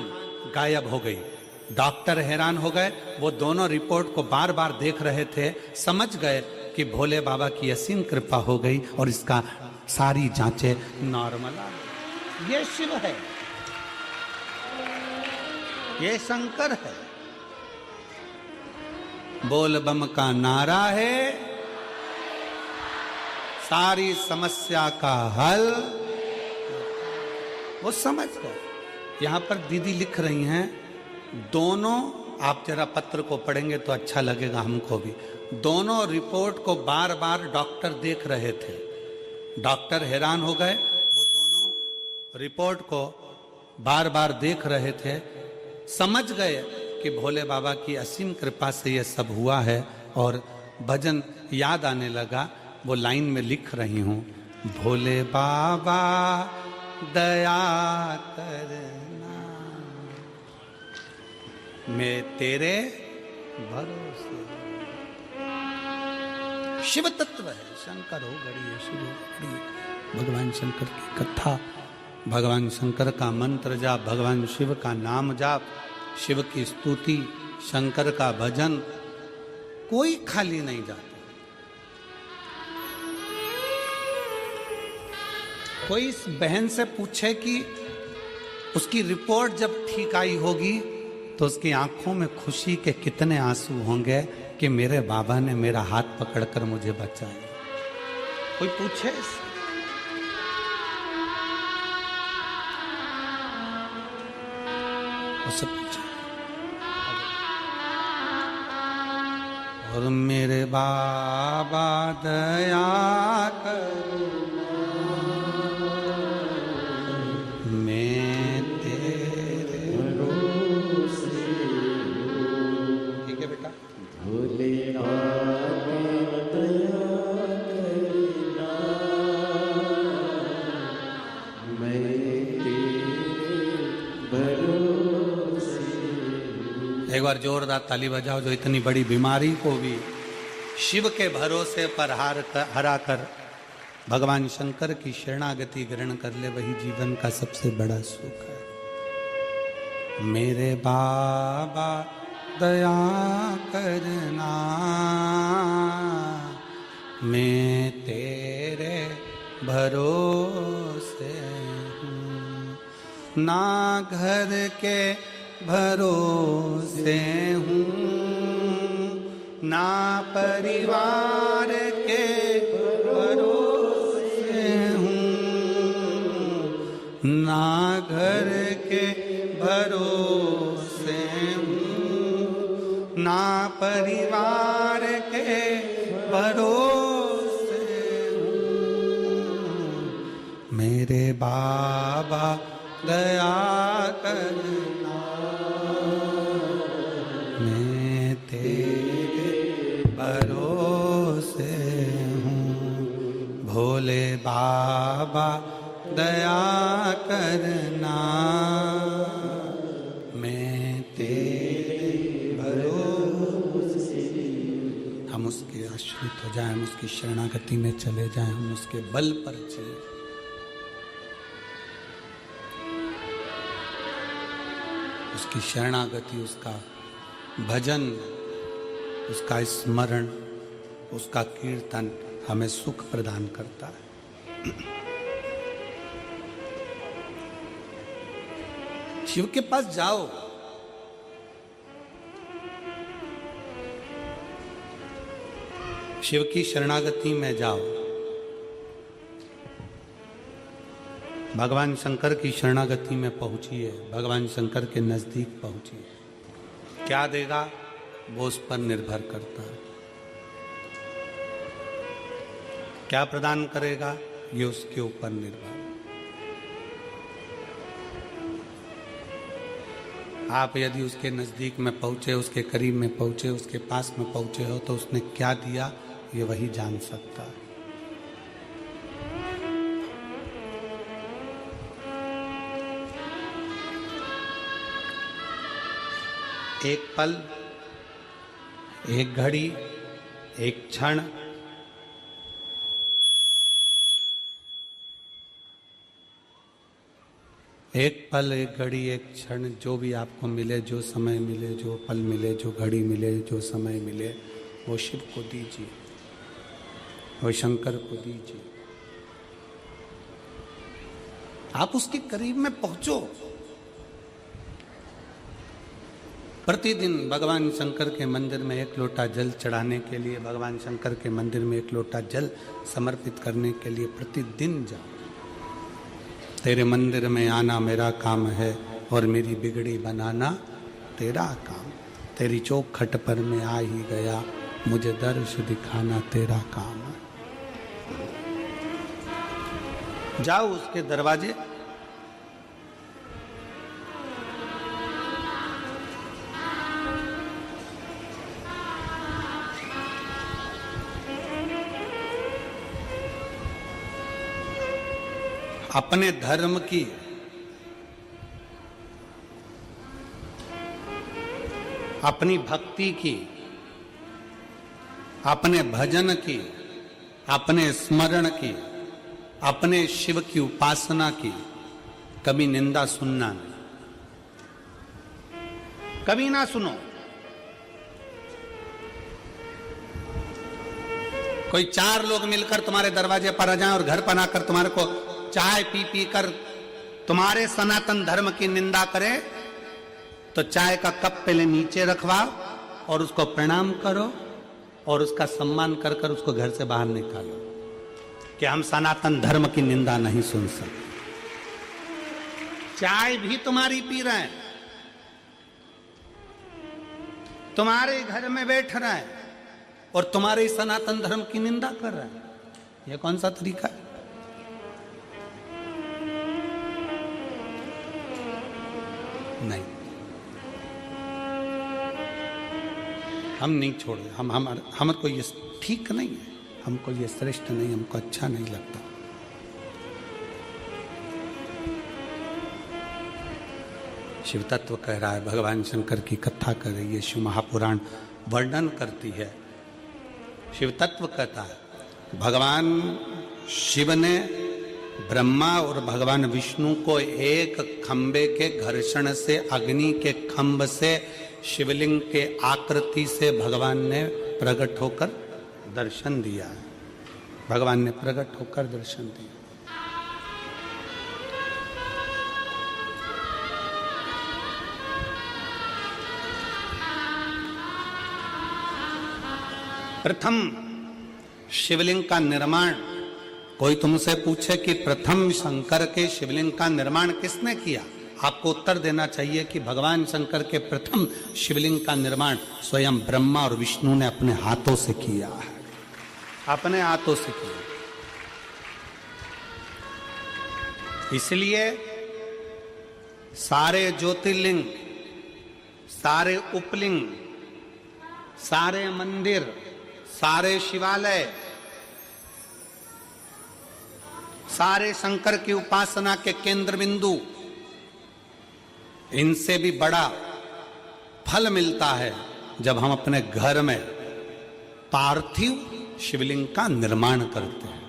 गायब हो गई। डॉक्टर हैरान हो गए। वो दोनों रिपोर्ट को बार बार देख रहे थे, समझ गए कि भोले बाबा की असीम कृपा हो गई और इसका सारी जांचें नॉर्मल आ गई। ये शिव है। ये शंकर है। बोल बम का नारा है, सारी समस्या का हल। वो समझ गए। यहां पर दीदी लिख रही हैं, दोनों, आप जरा पत्र को पढ़ेंगे तो अच्छा लगेगा हमको भी। दोनों रिपोर्ट को बार बार डॉक्टर देख रहे थे। डॉक्टर हैरान हो गए, वो दोनों रिपोर्ट को बार बार देख रहे थे। समझ गए कि भोले बाबा की असीम कृपा से ये सब हुआ है, और भजन याद आने लगा। वो लाइन में लिख रही हूं, भोले बाबा दया करना, मैं तेरे भरोसे। शिव तत्व है, शंकर हो गड़ी है, शिव हो गड़ी है। भगवान शंकर की कथा, भगवान शंकर का मंत्र जाप, भगवान शिव का नाम जाप, शिव की स्तुति, शंकर का भजन, कोई खाली नहीं जाता। कोई इस बहन से पूछे कि उसकी रिपोर्ट जब ठीक आई होगी तो उसकी आंखों में खुशी के कितने आंसू होंगे कि मेरे बाबा ने मेरा हाथ पकड़कर मुझे बचाया। कोई पूछे इससे? उससे पूछे, और मेरे बाबा दया करो, मैं तेरे भरोसे। ठीक है बेटा, भोले बाबा दया करना, मैं तेरे भरोसे। एक बार जोरदार ताली बजाओ जो इतनी बड़ी बीमारी को भी शिव के भरोसे पर हरा कर भगवान शंकर की शरणागति ग्रहण कर ले, वही जीवन का सबसे बड़ा सुख है। मेरे बाबा दया करना, मैं तेरे भरोसे हूँ, ना घर के भरोसे हूँ, ना परिवार के ना घर के भरोसे हूँ, ना परिवार के भरोसे हूँ, मेरे बाबा दया करना, मैं तेरे भरोसे हूँ, भोले बाबा दया करना, मैं तेरे भरोसे। हम उसके आश्रित हो जाएं, हम उसकी शरणागति में चले जाएं, हम उसके बल पर जिए। उसकी शरणागति, उसका भजन, उसका स्मरण, उसका कीर्तन हमें सुख प्रदान करता है। शिव के पास जाओ, शिव की शरणागति में जाओ, भगवान शंकर की शरणागति में पहुंचिए, भगवान शंकर के नजदीक पहुंचिए। क्या देगा वो उस पर निर्भर करता है। क्या प्रदान करेगा ये उसके ऊपर निर्भर। आप यदि उसके नजदीक में पहुंचे, उसके करीब में पहुंचे, उसके पास में पहुंचे हो तो उसने क्या दिया ये वही जान सकता है। एक पल, एक घड़ी, एक क्षण, एक पल, एक घड़ी, एक क्षण, जो भी आपको मिले, जो समय मिले, जो पल मिले, जो घड़ी मिले, जो समय मिले, वो शिव को दीजिए, वो शंकर को दीजिए। आप उसके करीब में पहुंचो। प्रतिदिन भगवान शंकर के मंदिर में एक लोटा जल चढ़ाने के लिए, भगवान शंकर के मंदिर में एक लोटा जल समर्पित करने के लिए प्रतिदिन जाओ। तेरे मंदिर में आना मेरा काम है और मेरी बिगड़ी बनाना तेरा काम। तेरी चौखट पर मैं आ ही गया, मुझे दर्श दिखाना तेरा काम है। जाओ उसके दरवाजे, अपने धर्म की, अपनी भक्ति की, अपने भजन की, अपने स्मरण की, अपने शिव की उपासना की कभी निंदा सुनना नहीं, कभी ना सुनो। कोई 4 लोग मिलकर तुम्हारे दरवाजे पर आ जाएं और घर पर आकर तुम्हारे को चाय पी पी कर तुम्हारे सनातन धर्म की निंदा करे, तो चाय का कप पहले नीचे रखवाओ और उसको प्रणाम करो और उसका सम्मान कर कर उसको घर से बाहर निकालो कि हम सनातन धर्म की निंदा नहीं सुन सकते। चाय भी तुम्हारी पी रहे हैं, तुम्हारे घर में बैठ रहा है और तुम्हारे सनातन धर्म की निंदा कर रहा है। यह कौन सा तरीका है? नहीं, हम नहीं छोड़े। हम को ये ठीक नहीं है, हमको ये श्रेष्ठ नहीं, हमको अच्छा नहीं लगता। शिव तत्व कह रहा है, भगवान शंकर की कथा कर रही है, शिव महापुराण वर्णन करती है। शिव तत्व कहता है भगवान शिव ने ब्रह्मा और भगवान विष्णु को एक खंबे के घर्षण से, अग्नि के खंभ से, शिवलिंग के आकृति से भगवान ने प्रकट होकर दर्शन दिया। भगवान ने प्रकट होकर दर्शन दिया। प्रथम शिवलिंग का निर्माण, कोई तुमसे पूछे कि प्रथम शंकर के शिवलिंग का निर्माण किसने किया, आपको उत्तर देना चाहिए कि भगवान शंकर के प्रथम शिवलिंग का निर्माण स्वयं ब्रह्मा और विष्णु ने अपने हाथों से किया है, अपने हाथों से किया। इसलिए सारे ज्योतिर्लिंग, सारे उपलिंग, सारे मंदिर, सारे शिवालय, सारे शंकर की उपासना के केंद्र बिंदु, इनसे भी बड़ा फल मिलता है जब हम अपने घर में पार्थिव शिवलिंग का निर्माण करते हैं।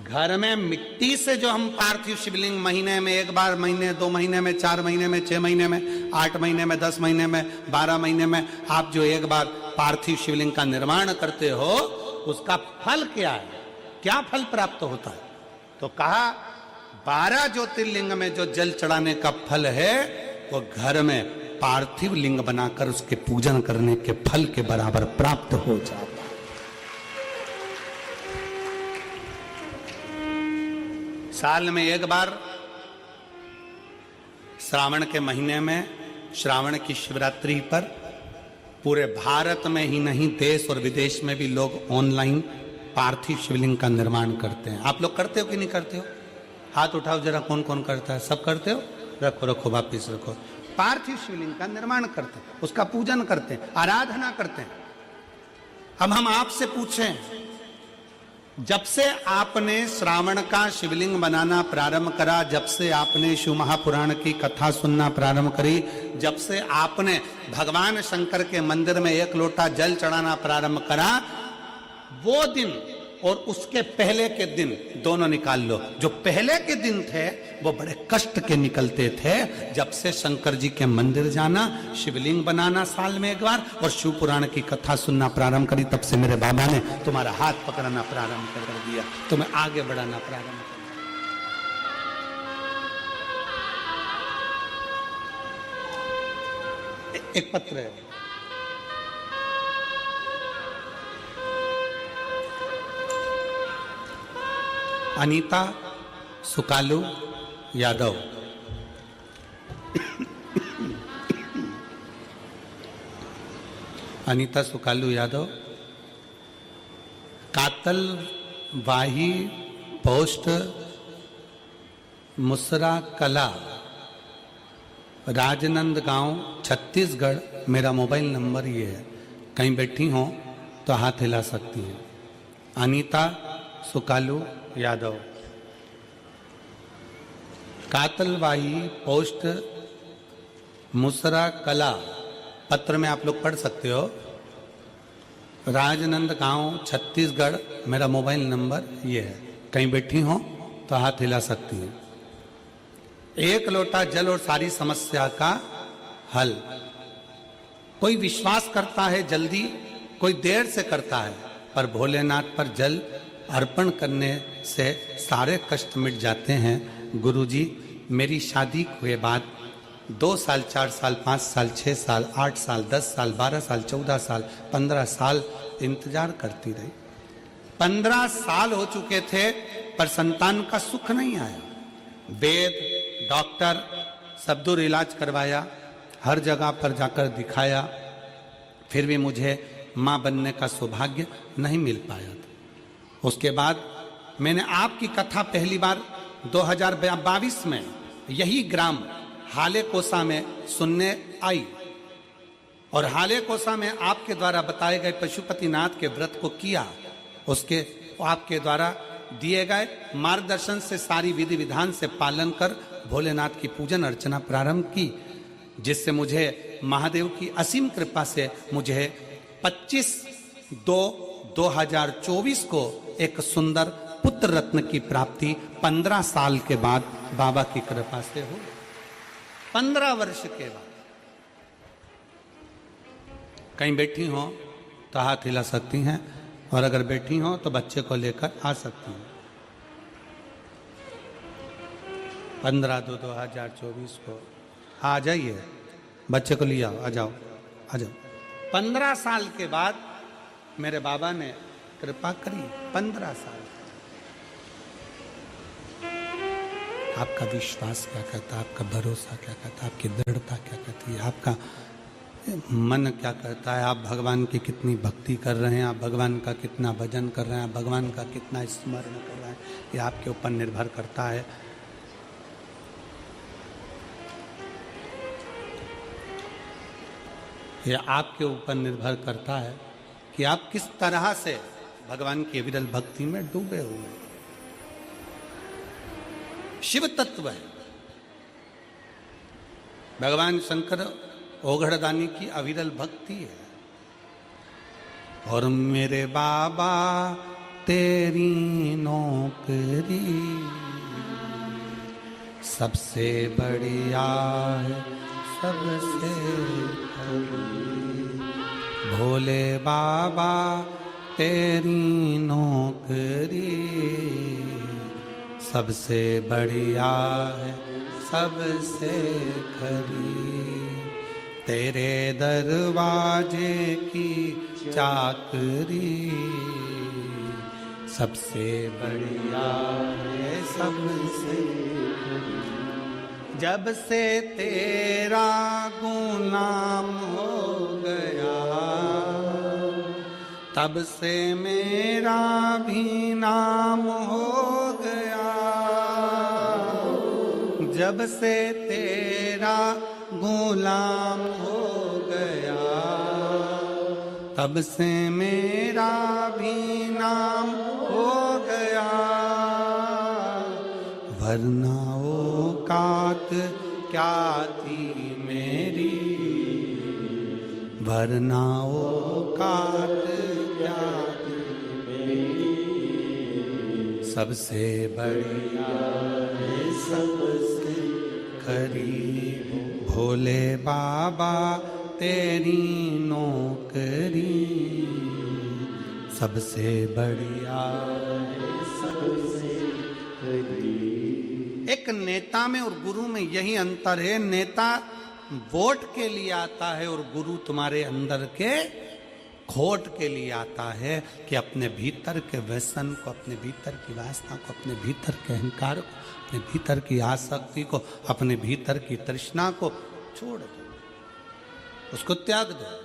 घर में मिट्टी से जो हम पार्थिव शिवलिंग महीने में एक बार, महीने 2 महीने में, 4 महीने में, 6 महीने में, 8 महीने में, 10 महीने में, 12 महीने में आप जो एक बार पार्थिव शिवलिंग का निर्माण करते हो, उसका फल क्या है, क्या फल प्राप्त होता है? तो कहा 12 ज्योतिर्लिंग में जो जल चढ़ाने का फल है वो घर में पार्थिव लिंग बनाकर उसके पूजन करने के फल के बराबर प्राप्त हो जाता। साल में एक बार श्रावण के महीने में, श्रावण की शिवरात्रि पर पूरे भारत में ही नहीं, देश और विदेश में भी लोग ऑनलाइन पार्थिव शिवलिंग का निर्माण करते हैं। आप लोग करते हो कि नहीं करते हो? हाथ उठाओ जरा, कौन कौन करता है? सब करते हो? रखो रखो, वापिस रखो। पार्थिव शिवलिंग का निर्माण करते हैं, उसका पूजन करते हैं, आराधना करते हैं। अब हम आपसे पूछें, जब से आपने श्रावण का शिवलिंग बनाना प्रारंभ करा, जब से आपने शिव महापुराण की कथा सुनना प्रारंभ करी, जब से आपने भगवान शंकर के मंदिर में एक लोटा जल चढ़ाना प्रारंभ करा, वो दिन और उसके पहले के दिन दोनों निकाल लो। जो पहले के दिन थे वो बड़े कष्ट के निकलते थे। जब से शंकर जी के मंदिर जाना, शिवलिंग बनाना साल में एक बार और शिव पुराण की कथा सुनना प्रारंभ करी, तब से मेरे बाबा ने तुम्हारा हाथ पकड़ना प्रारंभ कर दिया, तुम्हें आगे बढ़ाना प्रारंभ कर दिया। एक पत्र है। अनीता सुकालू यादव। अनीता सुकालू यादव, कातलवाही पोस्ट मुसरा कला, राजनंद गांव, छत्तीसगढ़। मेरा मोबाइल नंबर ये है, कहीं बैठी हो तो हाथ हिला सकती हैं। अनीता सुकालू यादव, कातलवाही पोस्ट मुसरा कला, पत्र में आप लोग पढ़ सकते हो। राजनंद गांव, छत्तीसगढ़। मेरा मोबाइल नंबर ये है, कहीं बैठी हो तो हाथ हिला सकती है। एक लोटा जल और सारी समस्या का हल। कोई विश्वास करता है जल्दी, कोई देर से करता है, पर भोलेनाथ पर जल अर्पण करने से सारे कष्ट मिट जाते हैं। गुरुजी, मेरी शादी के बाद 2 साल, 4 साल, 5 साल, 6 साल, 8 साल, 10 साल, 12 साल, 14 साल, 15 साल इंतजार करती रही। 15 साल हो चुके थे पर संतान का सुख नहीं आया। वेद, डॉक्टर, सब दूर इलाज करवाया, हर जगह पर जाकर दिखाया, फिर भी मुझे मां बनने का सौभाग्य नहीं मिल पाया था। उसके बाद मैंने आपकी कथा पहली बार 2022 में यही ग्राम हाले कोसा में सुनने आई, और हाले कोसा में आपके द्वारा बताए गए पशुपतिनाथ के व्रत को किया। उसके आपके द्वारा दिए गए मार्गदर्शन से सारी विधि विधान से पालन कर भोलेनाथ की पूजन अर्चना प्रारंभ की, जिससे मुझे महादेव की असीम कृपा से मुझे 25/2/2024 को एक सुंदर पुत्र रत्न की प्राप्ति 15 साल के बाद बाबा की कृपा से हुई। 15 वर्ष के बाद। कहीं बैठी हो तो हाथ हिला सकती हैं, और अगर बैठी हो तो बच्चे को लेकर आ सकती हैं। 15/2/2024 को आ जाइए, बच्चे को ले आओ, आ जाओ, आ जाओ। 15 साल के बाद मेरे बाबा ने कृपा करी। 15 साल। आपका विश्वास क्या कहता है, आपका भरोसा क्या कहता है, आपकी दृढ़ता क्या कहती है, आपका मन क्या कहता है, आप भगवान की कितनी भक्ति कर रहे हैं, आप भगवान का कितना भजन कर रहे हैं, आप भगवान का कितना स्मरण कर रहे हैं, ये आपके ऊपर निर्भर करता है। ये आपके ऊपर निर्भर करता है कि आप किस तरह से भगवान की विरल भक्ति में डूबे हुए हैं। शिव तत्व है। भगवान शंकर ओघड़दानी की अविरल भक्ति है। और मेरे बाबा तेरी नौकरी सबसे बढ़िया है, सबसे भोले बाबा तेरी नौकरी सबसे बढ़िया है, सबसे खरी। तेरे दरवाजे की चाकरी सबसे बढ़िया है, सबसे खरी। जब से तेरा गुलाम हो गया, तब से मेरा भी नाम हो गया। जब से तेरा गुलाम हो गया, तब से मेरा भी नाम हो गया। वरना औकात क्या थी मेरी, वरना औकात क्या थी मेरी। सबसे बढ़िया है, सबसे खरी। भोले बाबा तेरी नौकरी सबसे बढ़िया है, सबसे खरी। एक नेता में और गुरु में यही अंतर है। नेता वोट के लिए आता है और गुरु तुम्हारे अंदर के खोट के लिए आता है कि अपने भीतर के व्यसन को, अपने भीतर की वासना को, अपने भीतर के अहंकार को, अपने भीतर की आसक्ति को, अपने भीतर की तृष्णा को छोड़ दो, उसको त्याग दो।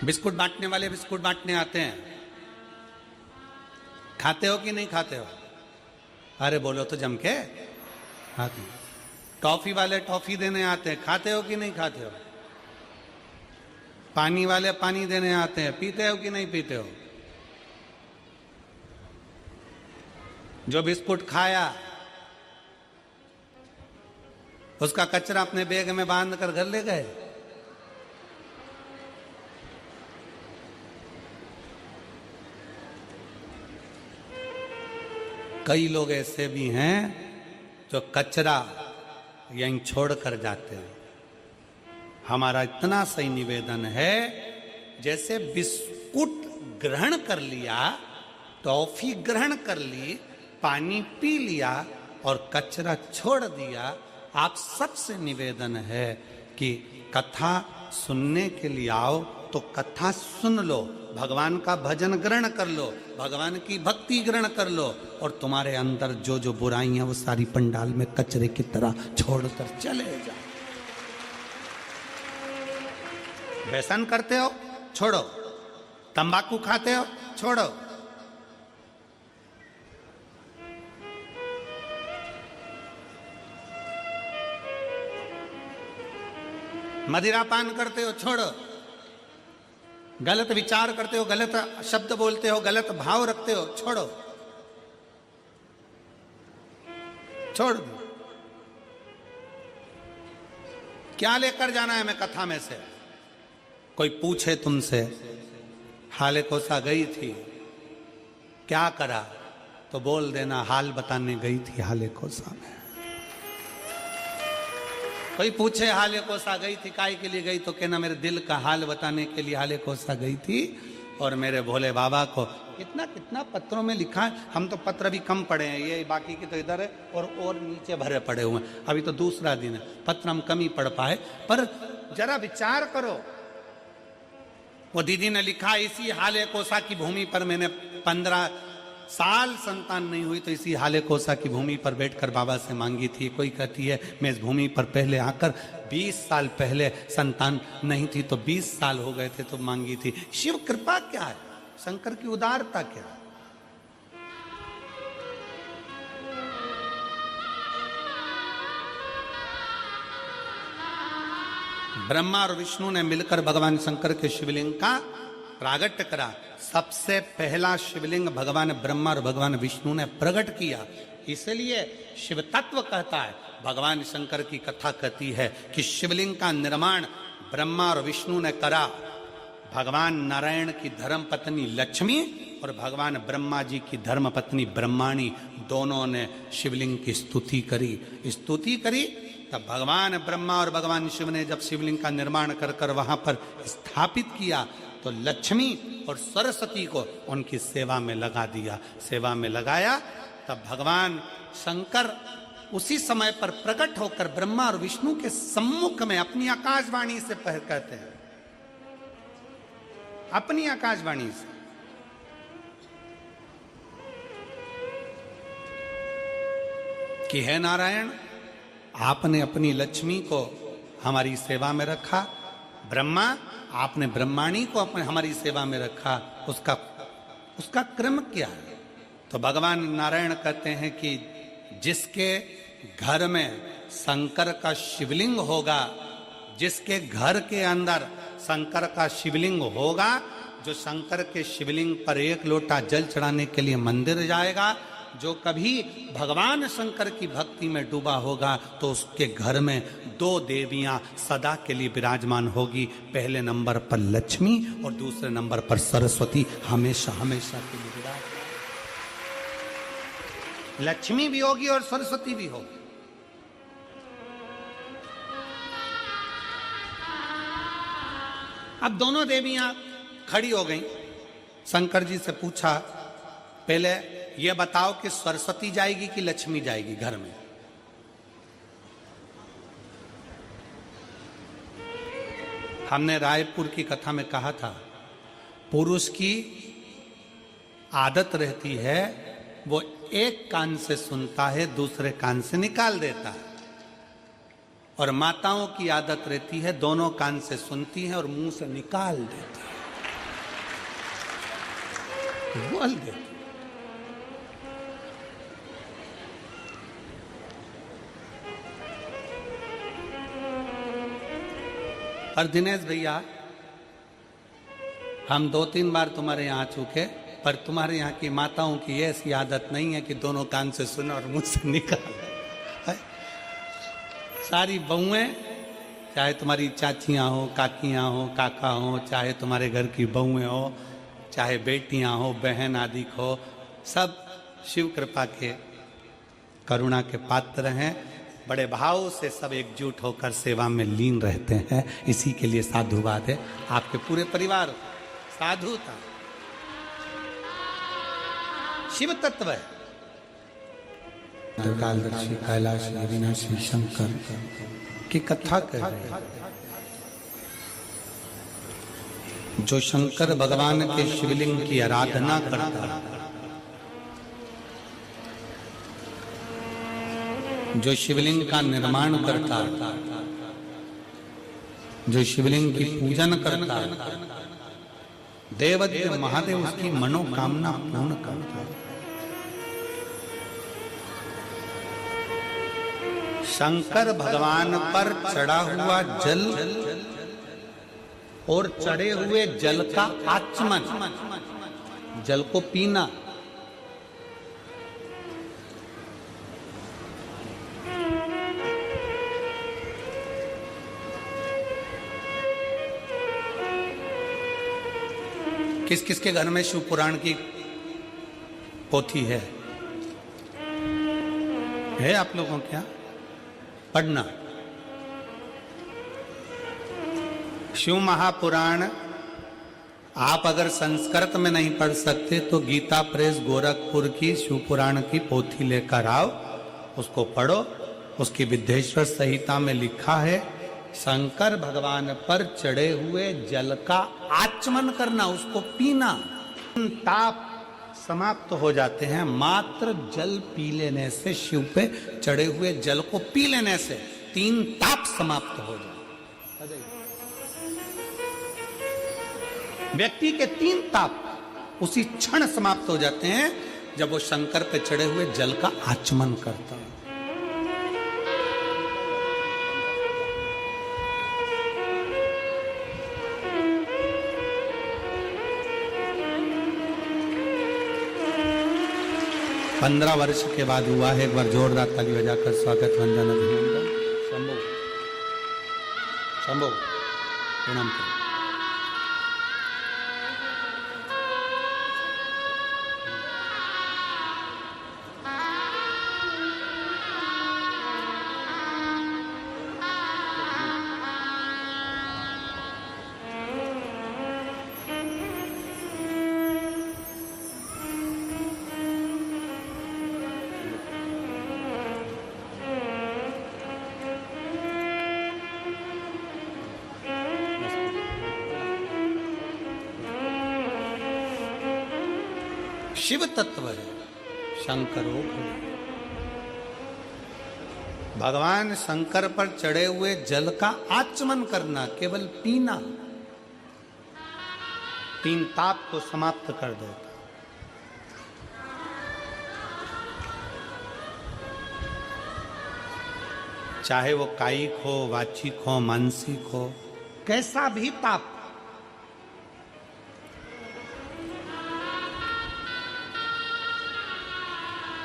बिस्कुट बांटने वाले बिस्कुट बांटने आते हैं, खाते हो कि नहीं खाते हो? अरे बोलो तो जम के। खाते हो। टॉफी वाले टॉफी देने आते हैं, खाते हो कि नहीं खाते हो? पानी वाले पानी देने आते हैं, पीते हो कि नहीं पीते हो? जो बिस्कुट खाया उसका कचरा अपने बैग में बांध कर घर ले गए। कई लोग ऐसे भी हैं जो कचरा यहीं छोड़ कर जाते हैं। हमारा इतना सही निवेदन है, जैसे बिस्कुट ग्रहण कर लिया, टॉफी ग्रहण कर ली, पानी पी लिया और कचरा छोड़ दिया, आप सबसे निवेदन है कि कथा सुनने के लिए आओ तो कथा सुन लो, भगवान का भजन ग्रहण कर लो, भगवान की भक्ति ग्रहण कर लो, और तुम्हारे अंदर जो जो बुराइयां वो सारी पंडाल में कचरे की तरह छोड़कर चले जाओ। व्यसन करते हो, छोड़ो। तंबाकू खाते हो, छोड़ो। मदिरा पान करते हो, छोड़ो। गलत विचार करते हो, गलत शब्द बोलते हो, गलत भाव रखते हो, छोड़ो, छोड़ दो। क्या लेकर जाना है मैं कथा में से? कोई पूछे तुमसे, हाले कोसा गई थी, क्या करा? तो बोल देना हाल बताने गई थी हाले कोसा में। कोई पूछे हाले कोसा गई थी, काय के लिए गई? तो कहना मेरे दिल का हाल बताने के लिए हाले कोसा गई थी, और मेरे भोले बाबा को। कितना कितना पत्रों में लिखा है। हम तो पत्र भी कम पढ़े हैं, ये बाकी की तो इधर है और नीचे भरे पड़े हुए हैं। अभी तो दूसरा दिन है, पत्र हम कम ही पढ़ पाए। पर जरा विचार करो, वो दीदी ने लिखा, इसी हाले कोसा की भूमि पर मैंने 15 साल संतान नहीं हुई, तो इसी हाले कोसा की भूमि पर बैठकर बाबा से मांगी थी। कोई कहती है मैं इस भूमि पर पहले आकर 20 साल पहले संतान नहीं थी, तो 20 साल हो गए थे तो मांगी थी। शिव कृपा क्या है, शंकर की उदारता क्या है? ब्रह्मा और विष्णु ने मिलकर भगवान शंकर के शिवलिंग का प्रागट्य करा। सबसे पहला शिवलिंग भगवान ब्रह्मा और भगवान विष्णु ने प्रकट किया। इसलिए शिव तत्व कहता है, भगवान शंकर की कथा कहती है कि शिवलिंग का निर्माण ब्रह्मा और विष्णु ने करा। भगवान नारायण की धर्म पत्नी लक्ष्मी और भगवान ब्रह्मा जी की धर्म पत्नी ब्रह्माणी दोनों ने शिवलिंग की स्तुति करी। तब भगवान ब्रह्मा और भगवान शिव ने जब शिवलिंग का निर्माण कर वहां पर स्थापित किया, तो लक्ष्मी और सरस्वती को उनकी सेवा में लगा दिया। सेवा में लगाया, तब भगवान शंकर उसी समय पर प्रकट होकर ब्रह्मा और विष्णु के सम्मुख में अपनी आकाशवाणी से कहते हैं, अपनी आकाशवाणी से, कि हे नारायण, आपने अपनी लक्ष्मी को हमारी सेवा में रखा, ब्रह्मा आपने ब्रह्माणी को अपने हमारी सेवा में रखा, उसका क्रम क्या है? तो भगवान नारायण कहते हैं कि जिसके घर में शंकर का शिवलिंग होगा, जिसके घर के अंदर शंकर का शिवलिंग होगा, जो शंकर के शिवलिंग पर एक लोटा जल चढ़ाने के लिए मंदिर जाएगा, जो कभी भगवान शंकर की भक्ति में डूबा होगा, तो उसके घर में 2 देवियां सदा के लिए विराजमान होगी। पहले नंबर पर लक्ष्मी और दूसरे नंबर पर सरस्वती, हमेशा हमेशा के लिए विराजमान। लक्ष्मी भी होगी और सरस्वती भी होगी। अब दोनों देवियां खड़ी हो गईं। शंकर जी से पूछा पहले ये बताओ कि सरस्वती जाएगी कि लक्ष्मी जाएगी घर में? हमने रायपुर की कथा में कहा था, पुरुष की आदत रहती है वो एक कान से सुनता है, दूसरे कान से निकाल देता है, और माताओं की आदत रहती है दोनों कान से सुनती हैं और मुंह से निकाल देती है, बोल देती है। और दिनेश भैया, हम 2-3 बार तुम्हारे यहाँ आ चुके, पर तुम्हारे यहाँ की माताओं की ऐसी आदत नहीं है कि दोनों कान से सुने और मुंह से निकाले। सारी बहुएं, चाहे तुम्हारी चाचियाँ हो, काकियाँ हो, काका हो, चाहे तुम्हारे घर की बहुएं हो, चाहे बेटियाँ हो, बहन आदि हो, सब शिव कृपा के करुणा के पात्र हैं। बड़े भाव से सब एकजुट होकर सेवा में लीन रहते हैं। इसी के लिए साधुवाद है आपके पूरे परिवार साधुता शिव तत्व है। कालदर्शी कैलाश अविनाशी शंकर की कथा कर रहे हैं, जो शंकर भगवान के शिवलिंग की आराधना करता है, जो शिवलिंग का निर्माण करता है, जो शिवलिंग की पूजन करता है, देवदेव महादेव उसकी मनोकामना पूर्ण करता है। शंकर भगवान पर चढ़ा हुआ जल और चढ़े हुए जल का आचमन, जल को पीना, किस किस के घर में शिव पुराण की पोथी है आप लोगों क्या पढ़ना? शिव महापुराण आप अगर संस्कृत में नहीं पढ़ सकते तो गीता प्रेस गोरखपुर की शिव पुराण की पोथी लेकर आओ, उसको पढ़ो। उसकी विद्येश्वर संहिता में लिखा है, शंकर भगवान पर चढ़े हुए जल का आचमन करना, उसको पीना, ताप समाप्त हो जाते हैं मात्र जल पी लेने से। शिव पे चढ़े हुए जल को पी लेने से 3 ताप समाप्त हो जाते। व्यक्ति के 3 ताप उसी क्षण समाप्त हो जाते हैं जब वो शंकर पे चढ़े हुए जल का आचमन करता है। पंद्रह वर्ष के बाद हुआ है। एक बार जोरदार ताली बजाकर स्वागत वंदन अभिनंदन। शंभो शंभो प्रणाम करो। शिव तत्व है शंकरो। भगवान शंकर पर चढ़े हुए जल का आचमन करना, केवल पीना 3 ताप को समाप्त कर देता। चाहे वो कायिक हो, वाचिक हो, मानसिक हो, कैसा भी ताप।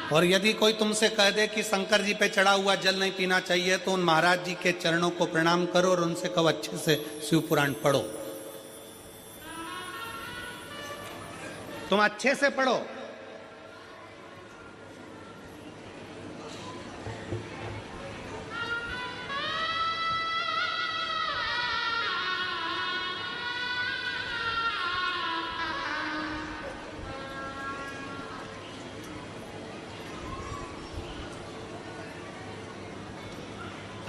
और यदि कोई तुमसे कह दे कि शंकर जी पे चढ़ा हुआ जल नहीं पीना चाहिए, तो उन महाराज जी के चरणों को प्रणाम करो और उनसे कहो अच्छे से शिव पुराण पढ़ो। तुम अच्छे से पढ़ो।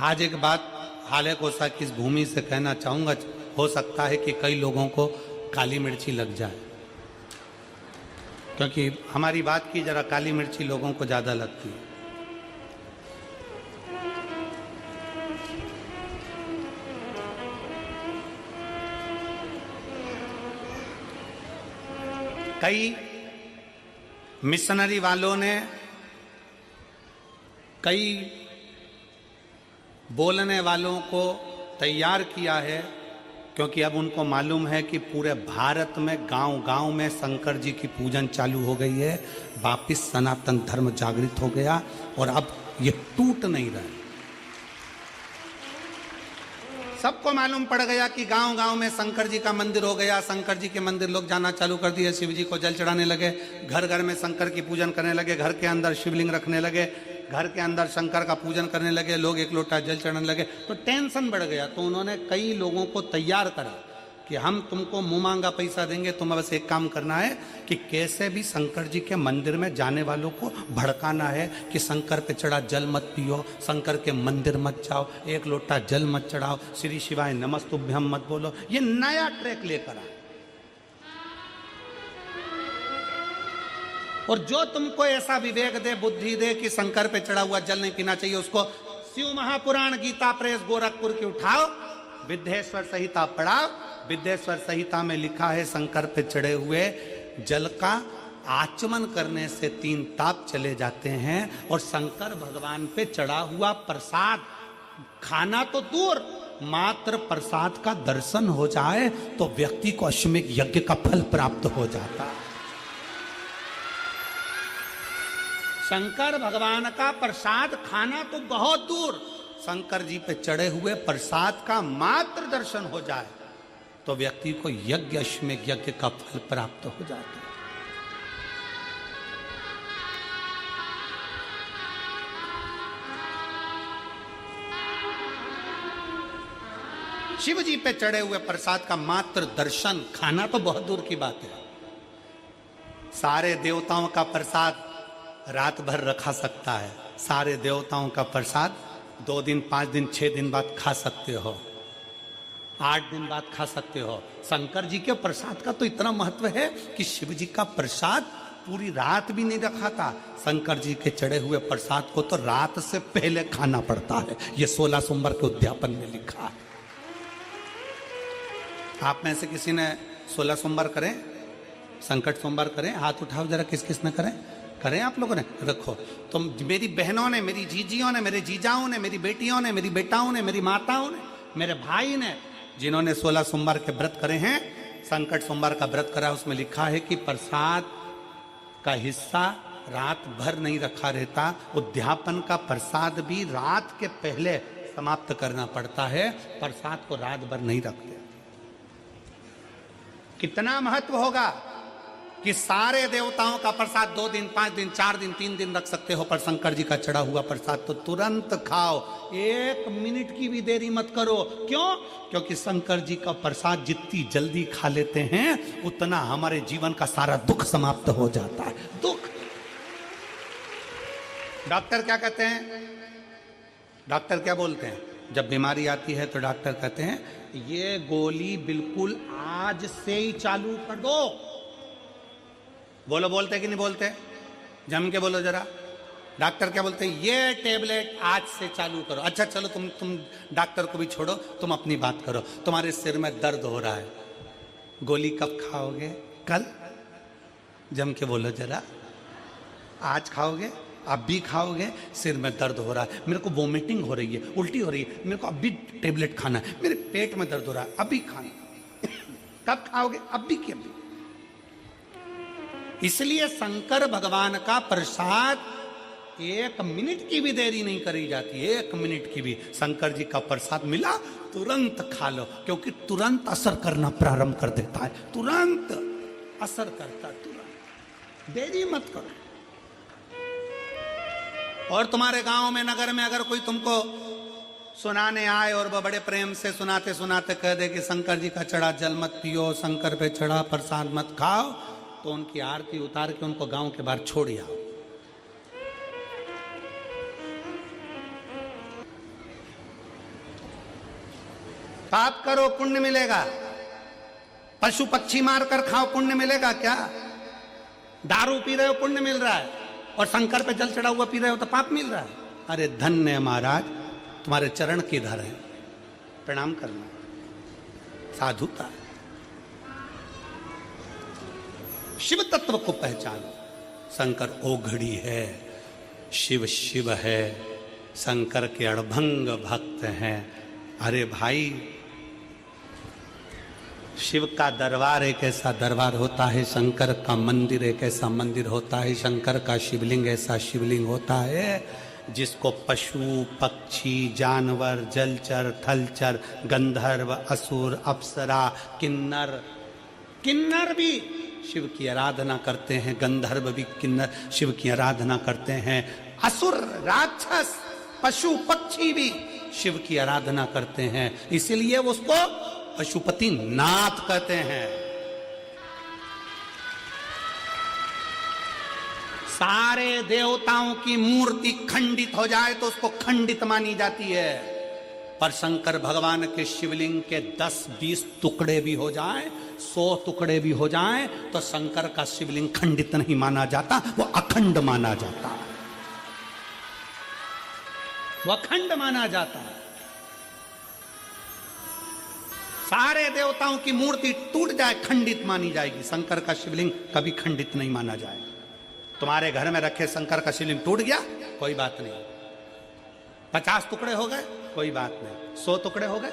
आज एक बात हाले कोसा की इस भूमि से कहना चाहूंगा, हो सकता है कि कई लोगों को काली मिर्ची लग जाए, क्योंकि हमारी बात की जरा काली मिर्ची लोगों को ज्यादा लगती है। कई मिशनरी वालों ने, कई बोलने वालों को तैयार किया है, क्योंकि अब उनको मालूम है कि पूरे भारत में गांव-गांव में शंकर जी की पूजन चालू हो गई है। वापिस सनातन धर्म जागृत हो गया और अब ये टूट नहीं रहा। सबको मालूम पड़ गया कि गांव-गांव में शंकर जी का मंदिर हो गया। शंकर जी के मंदिर लोग जाना चालू कर दिए, शिव जी को जल चढ़ाने लगे, घर घर में शंकर की पूजन करने लगे, घर के अंदर शिवलिंग रखने लगे, घर के अंदर शंकर का पूजन करने लगे, लोग एक लोटा जल चढ़ाने लगे। तो टेंशन बढ़ गया। तो उन्होंने कई लोगों को तैयार करा कि हम तुमको मुंह मांगा पैसा देंगे, तुम्हें बस एक काम करना है कि कैसे भी शंकर जी के मंदिर में जाने वालों को भड़काना है कि शंकर पे चढ़ा जल मत पियो, शंकर के मंदिर मत जाओ, एक लोटा जल मत चढ़ाओ, श्री शिवाय नमस्तुभ्यम मत बोलो। ये नया ट्रैक लेकर आए। और जो तुमको ऐसा विवेक दे, बुद्धि दे कि शंकर पे चढ़ा हुआ जल नहीं पीना चाहिए, उसको शिव महापुराण गीता प्रेस गोरखपुर की उठाओ, विद्येश्वर संहिता पढ़ाओ। विद्येश्वर संहिता में लिखा है शंकर पे चढ़े हुए जल का आचमन करने से 3 ताप चले जाते हैं। और शंकर भगवान पे चढ़ा हुआ प्रसाद खाना तो दूर, मात्र प्रसाद का दर्शन हो जाए तो व्यक्ति को अश्वमेध यज्ञ का फल प्राप्त हो जाता है। शंकर भगवान का प्रसाद खाना तो बहुत दूर, शंकर जी पे चढ़े हुए प्रसाद का मात्र दर्शन हो जाए तो व्यक्ति को यज्ञ अश्वमेध यज्ञ का फल प्राप्त हो जाता है। शिव जी पे चढ़े हुए प्रसाद का मात्र दर्शन, खाना तो बहुत दूर की बात है। सारे देवताओं का प्रसाद रात भर रखा सकता है, सारे देवताओं का प्रसाद 2 दिन 5 दिन 6 दिन बाद खा सकते हो, 8 दिन बाद खा सकते हो। शंकर जी के प्रसाद का तो इतना महत्व है कि शिव जी का प्रसाद पूरी रात भी नहीं रखा था। शंकर जी के चढ़े हुए प्रसाद को तो रात से पहले खाना पड़ता है। ये 16 सोमवार के उद्यापन में लिखा है। आप में से किसी ने 16 सोमवार करें, संकट सोमवार करें? हाथ उठाओ जरा, किस किस ने करें? करें आप लोगों ने? रखो। तो मेरी बहनों ने, मेरी जीजियों ने, मेरे जीजाओं ने, मेरी बेटियों ने, मेरी बेटाओं ने, मेरी माताओं ने, मेरे भाई ने, जिन्होंने 16 सोमवार के व्रत करे हैं, संकट सोमवार का व्रत करा, उसमें लिखा है कि प्रसाद का हिस्सा रात भर नहीं रखा रहता। उद्यापन का प्रसाद भी रात के पहले समाप्त करना पड़ता है, प्रसाद को रात भर नहीं रखते। कितना महत्व होगा कि सारे देवताओं का प्रसाद 2 दिन 5 दिन 4 दिन 3 दिन रख सकते हो, पर शंकर जी का चढ़ा हुआ प्रसाद तो तुरंत खाओ, 1 मिनट की भी देरी मत करो। क्यों? क्योंकि शंकर जी का प्रसाद जितनी जल्दी खा लेते हैं उतना हमारे जीवन का सारा दुख समाप्त हो जाता है। दुख। डॉक्टर क्या कहते हैं? डॉक्टर क्या बोलते हैं? जब बीमारी आती है तो डॉक्टर कहते हैं ये गोली बिल्कुल आज से ही चालू कर दो। बोलो, बोलते कि नहीं बोलते? जम के बोलो जरा। डॉक्टर क्या बोलते हैं? ये टेबलेट आज से चालू करो। अच्छा चलो, तुम डॉक्टर को भी छोड़ो, तुम अपनी बात करो। तुम्हारे सिर में दर्द हो रहा है, गोली कब खाओगे? कल। जम के बोलो जरा। आज खाओगे? अभी खाओगे? सिर में दर्द हो रहा है, मेरे को वोमिटिंग हो रही है, उल्टी हो रही है, मेरे को अभी टेबलेट खाना है, मेरे पेट में दर्द हो रहा है, अभी खाना। कब खाओगे? अभी की अभी। इसलिए शंकर भगवान का प्रसाद 1 मिनट की भी देरी नहीं करी जाती। 1 मिनट की भी। शंकर जी का प्रसाद मिला, तुरंत खा लो, क्योंकि तुरंत असर करना प्रारंभ कर देता है। तुरंत असर करता, तुरंत। देरी मत करो। और तुम्हारे गांव में, नगर में अगर कोई तुमको सुनाने आए और वह बड़े प्रेम से सुनाते सुनाते कह दे कि शंकर जी का चढ़ा जल मत पियो, शंकर पे चढ़ा प्रसाद मत खाओ, तो उनकी आरती उतार के उनको गांव के बाहर छोड़ आओ। पाप करो पुण्य मिलेगा, पशु पक्षी मारकर खाओ पुण्य मिलेगा क्या? दारू पी रहे हो पुण्य मिल रहा है, और शंकर पे जल चढ़ा हुआ पी रहे हो तो पाप मिल रहा है। अरे धन्य महाराज, तुम्हारे चरण किधर है, प्रणाम करना, साधुता है। शिव तत्व को पहचानो। शंकर ओघड़ी है, शिव शिव है, शंकर के अड़भंग भक्त हैं। अरे भाई, शिव का दरबार एक ऐसा दरबार होता है, शंकर का मंदिर एक ऐसा मंदिर होता है, शंकर का शिवलिंग ऐसा शिवलिंग होता है जिसको पशु पक्षी जानवर जलचर थलचर गंधर्व असुर अप्सरा किन्नर, किन्नर भी शिव की आराधना करते हैं, गंधर्व भी किन्नर शिव की आराधना करते हैं, असुर राक्षस पशु पक्षी भी शिव की आराधना करते हैं। इसीलिए उसको पशुपति नाथ कहते हैं। सारे देवताओं की मूर्ति खंडित हो जाए तो उसको खंडित मानी जाती है, पर शंकर भगवान के शिवलिंग के 10-20 टुकड़े भी हो जाएं, 100 टुकड़े भी हो जाएं, तो शंकर का शिवलिंग खंडित नहीं माना जाता, वो अखंड माना जाता है, वो अखंड माना जाता है। सारे देवताओं की मूर्ति टूट जाए खंडित मानी जाएगी, शंकर का शिवलिंग कभी खंडित नहीं माना जाएगा। तुम्हारे घर में रखे शंकर का शिवलिंग टूट गया, कोई बात नहीं, 50 टुकड़े हो गए, कोई बात नहीं, 100 टुकड़े हो गए।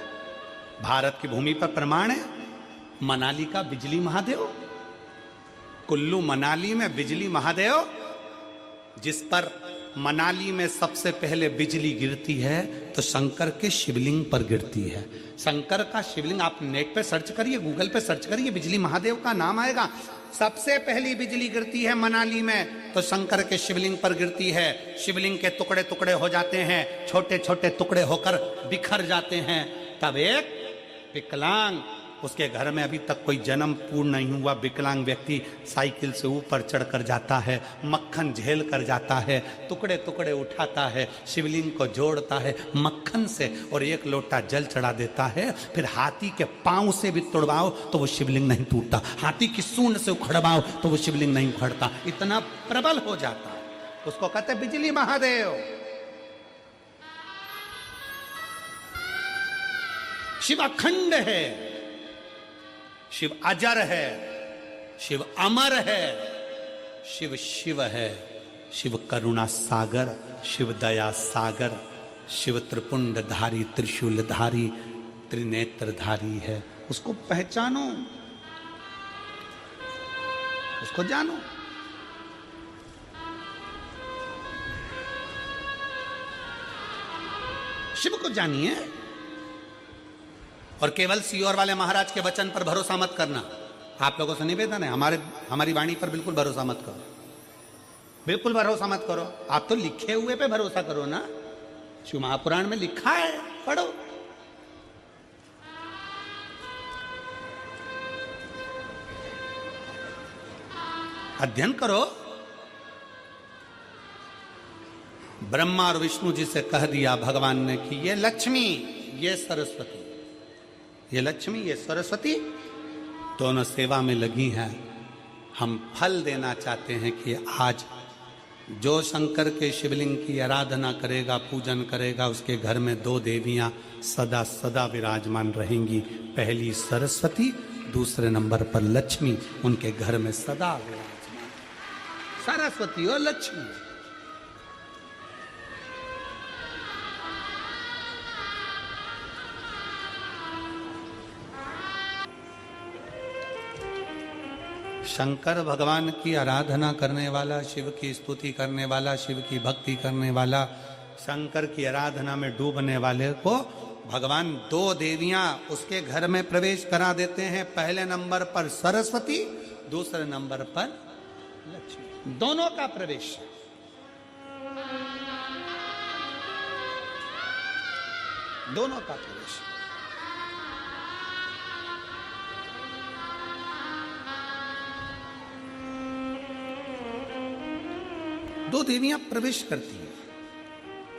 भारत की भूमि पर प्रमाण है, मनाली का बिजली महादेव, कुल्लू मनाली में बिजली महादेव, जिस पर मनाली में सबसे पहले बिजली गिरती है तो शंकर के शिवलिंग पर गिरती है। शंकर का शिवलिंग आप नेट पे सर्च करिए, गूगल पे सर्च करिए, बिजली महादेव का नाम आएगा। सबसे पहली बिजली गिरती है मनाली में तो शंकर के शिवलिंग पर गिरती है। शिवलिंग के टुकड़े टुकड़े हो जाते हैं, छोटे छोटे टुकड़े होकर बिखर जाते हैं। तब एक विकलांग, उसके घर में अभी तक कोई जन्म पूर्ण नहीं हुआ विकलांग व्यक्ति साइकिल से ऊपर चढ़कर जाता है, मक्खन झेल कर जाता है, टुकड़े टुकड़े उठाता है, शिवलिंग को जोड़ता है मक्खन से और एक लोटा जल चढ़ा देता है। फिर हाथी के पांव से भी तोड़वाओ तो वो शिवलिंग नहीं टूटता, हाथी की सूंड से उखड़वाओ तो वो शिवलिंग नहीं उखड़ता, इतना प्रबल हो जाता है। उसको कहते हैं बिजली महादेव। शिव अखंड है, शिव अजर है, शिव अमर है, शिव शिव है, शिव करुणा सागर, शिव दया सागर, शिव त्रिपुंडधारी त्रिशूलधारी त्रिनेत्रधारी है। उसको पहचानो, उसको जानो। शिव को जानिए और केवल सीओर वाले महाराज के वचन पर भरोसा मत करना। आप लोगों से निवेदन है, हमारी वाणी पर बिल्कुल भरोसा मत करो, बिल्कुल भरोसा मत करो। आप तो लिखे हुए पे भरोसा करो ना, शिव महापुराण में लिखा है, पढ़ो। अध्ययन करो। ब्रह्मा और विष्णु जी से कह दिया भगवान ने कि ये लक्ष्मी, ये सरस्वती, ये लक्ष्मी ये सरस्वती दोनों सेवा में लगी हैं। हम फल देना चाहते हैं कि आज जो शंकर के शिवलिंग की आराधना करेगा, पूजन करेगा, उसके घर में 2 देवियां सदा सदा विराजमान रहेंगी। पहली सरस्वती, दूसरे नंबर पर लक्ष्मी, उनके घर में सदा विराजमान। सरस्वती और लक्ष्मी। शंकर भगवान की आराधना करने वाला, शिव की स्तुति करने वाला, शिव की भक्ति करने वाला, शंकर की आराधना में डूबने वाले को भगवान 2 देवियां उसके घर में प्रवेश करा देते हैं। पहले नंबर पर सरस्वती, दूसरे नंबर पर लक्ष्मी, दोनों का प्रवेश। दोनों का प्रवेश। दो देवियां प्रवेश करती हैं।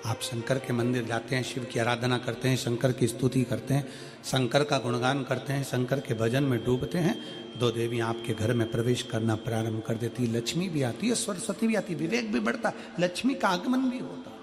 आप शंकर के मंदिर जाते हैं, शिव की आराधना करते हैं, शंकर की स्तुति करते हैं, शंकर का गुणगान करते हैं, शंकर के भजन में डूबते हैं, दो देवी आपके घर में प्रवेश करना प्रारंभ कर देती है। लक्ष्मी भी आती है, सरस्वती भी आती है, विवेक भी बढ़ता, लक्ष्मी का आगमन भी होता।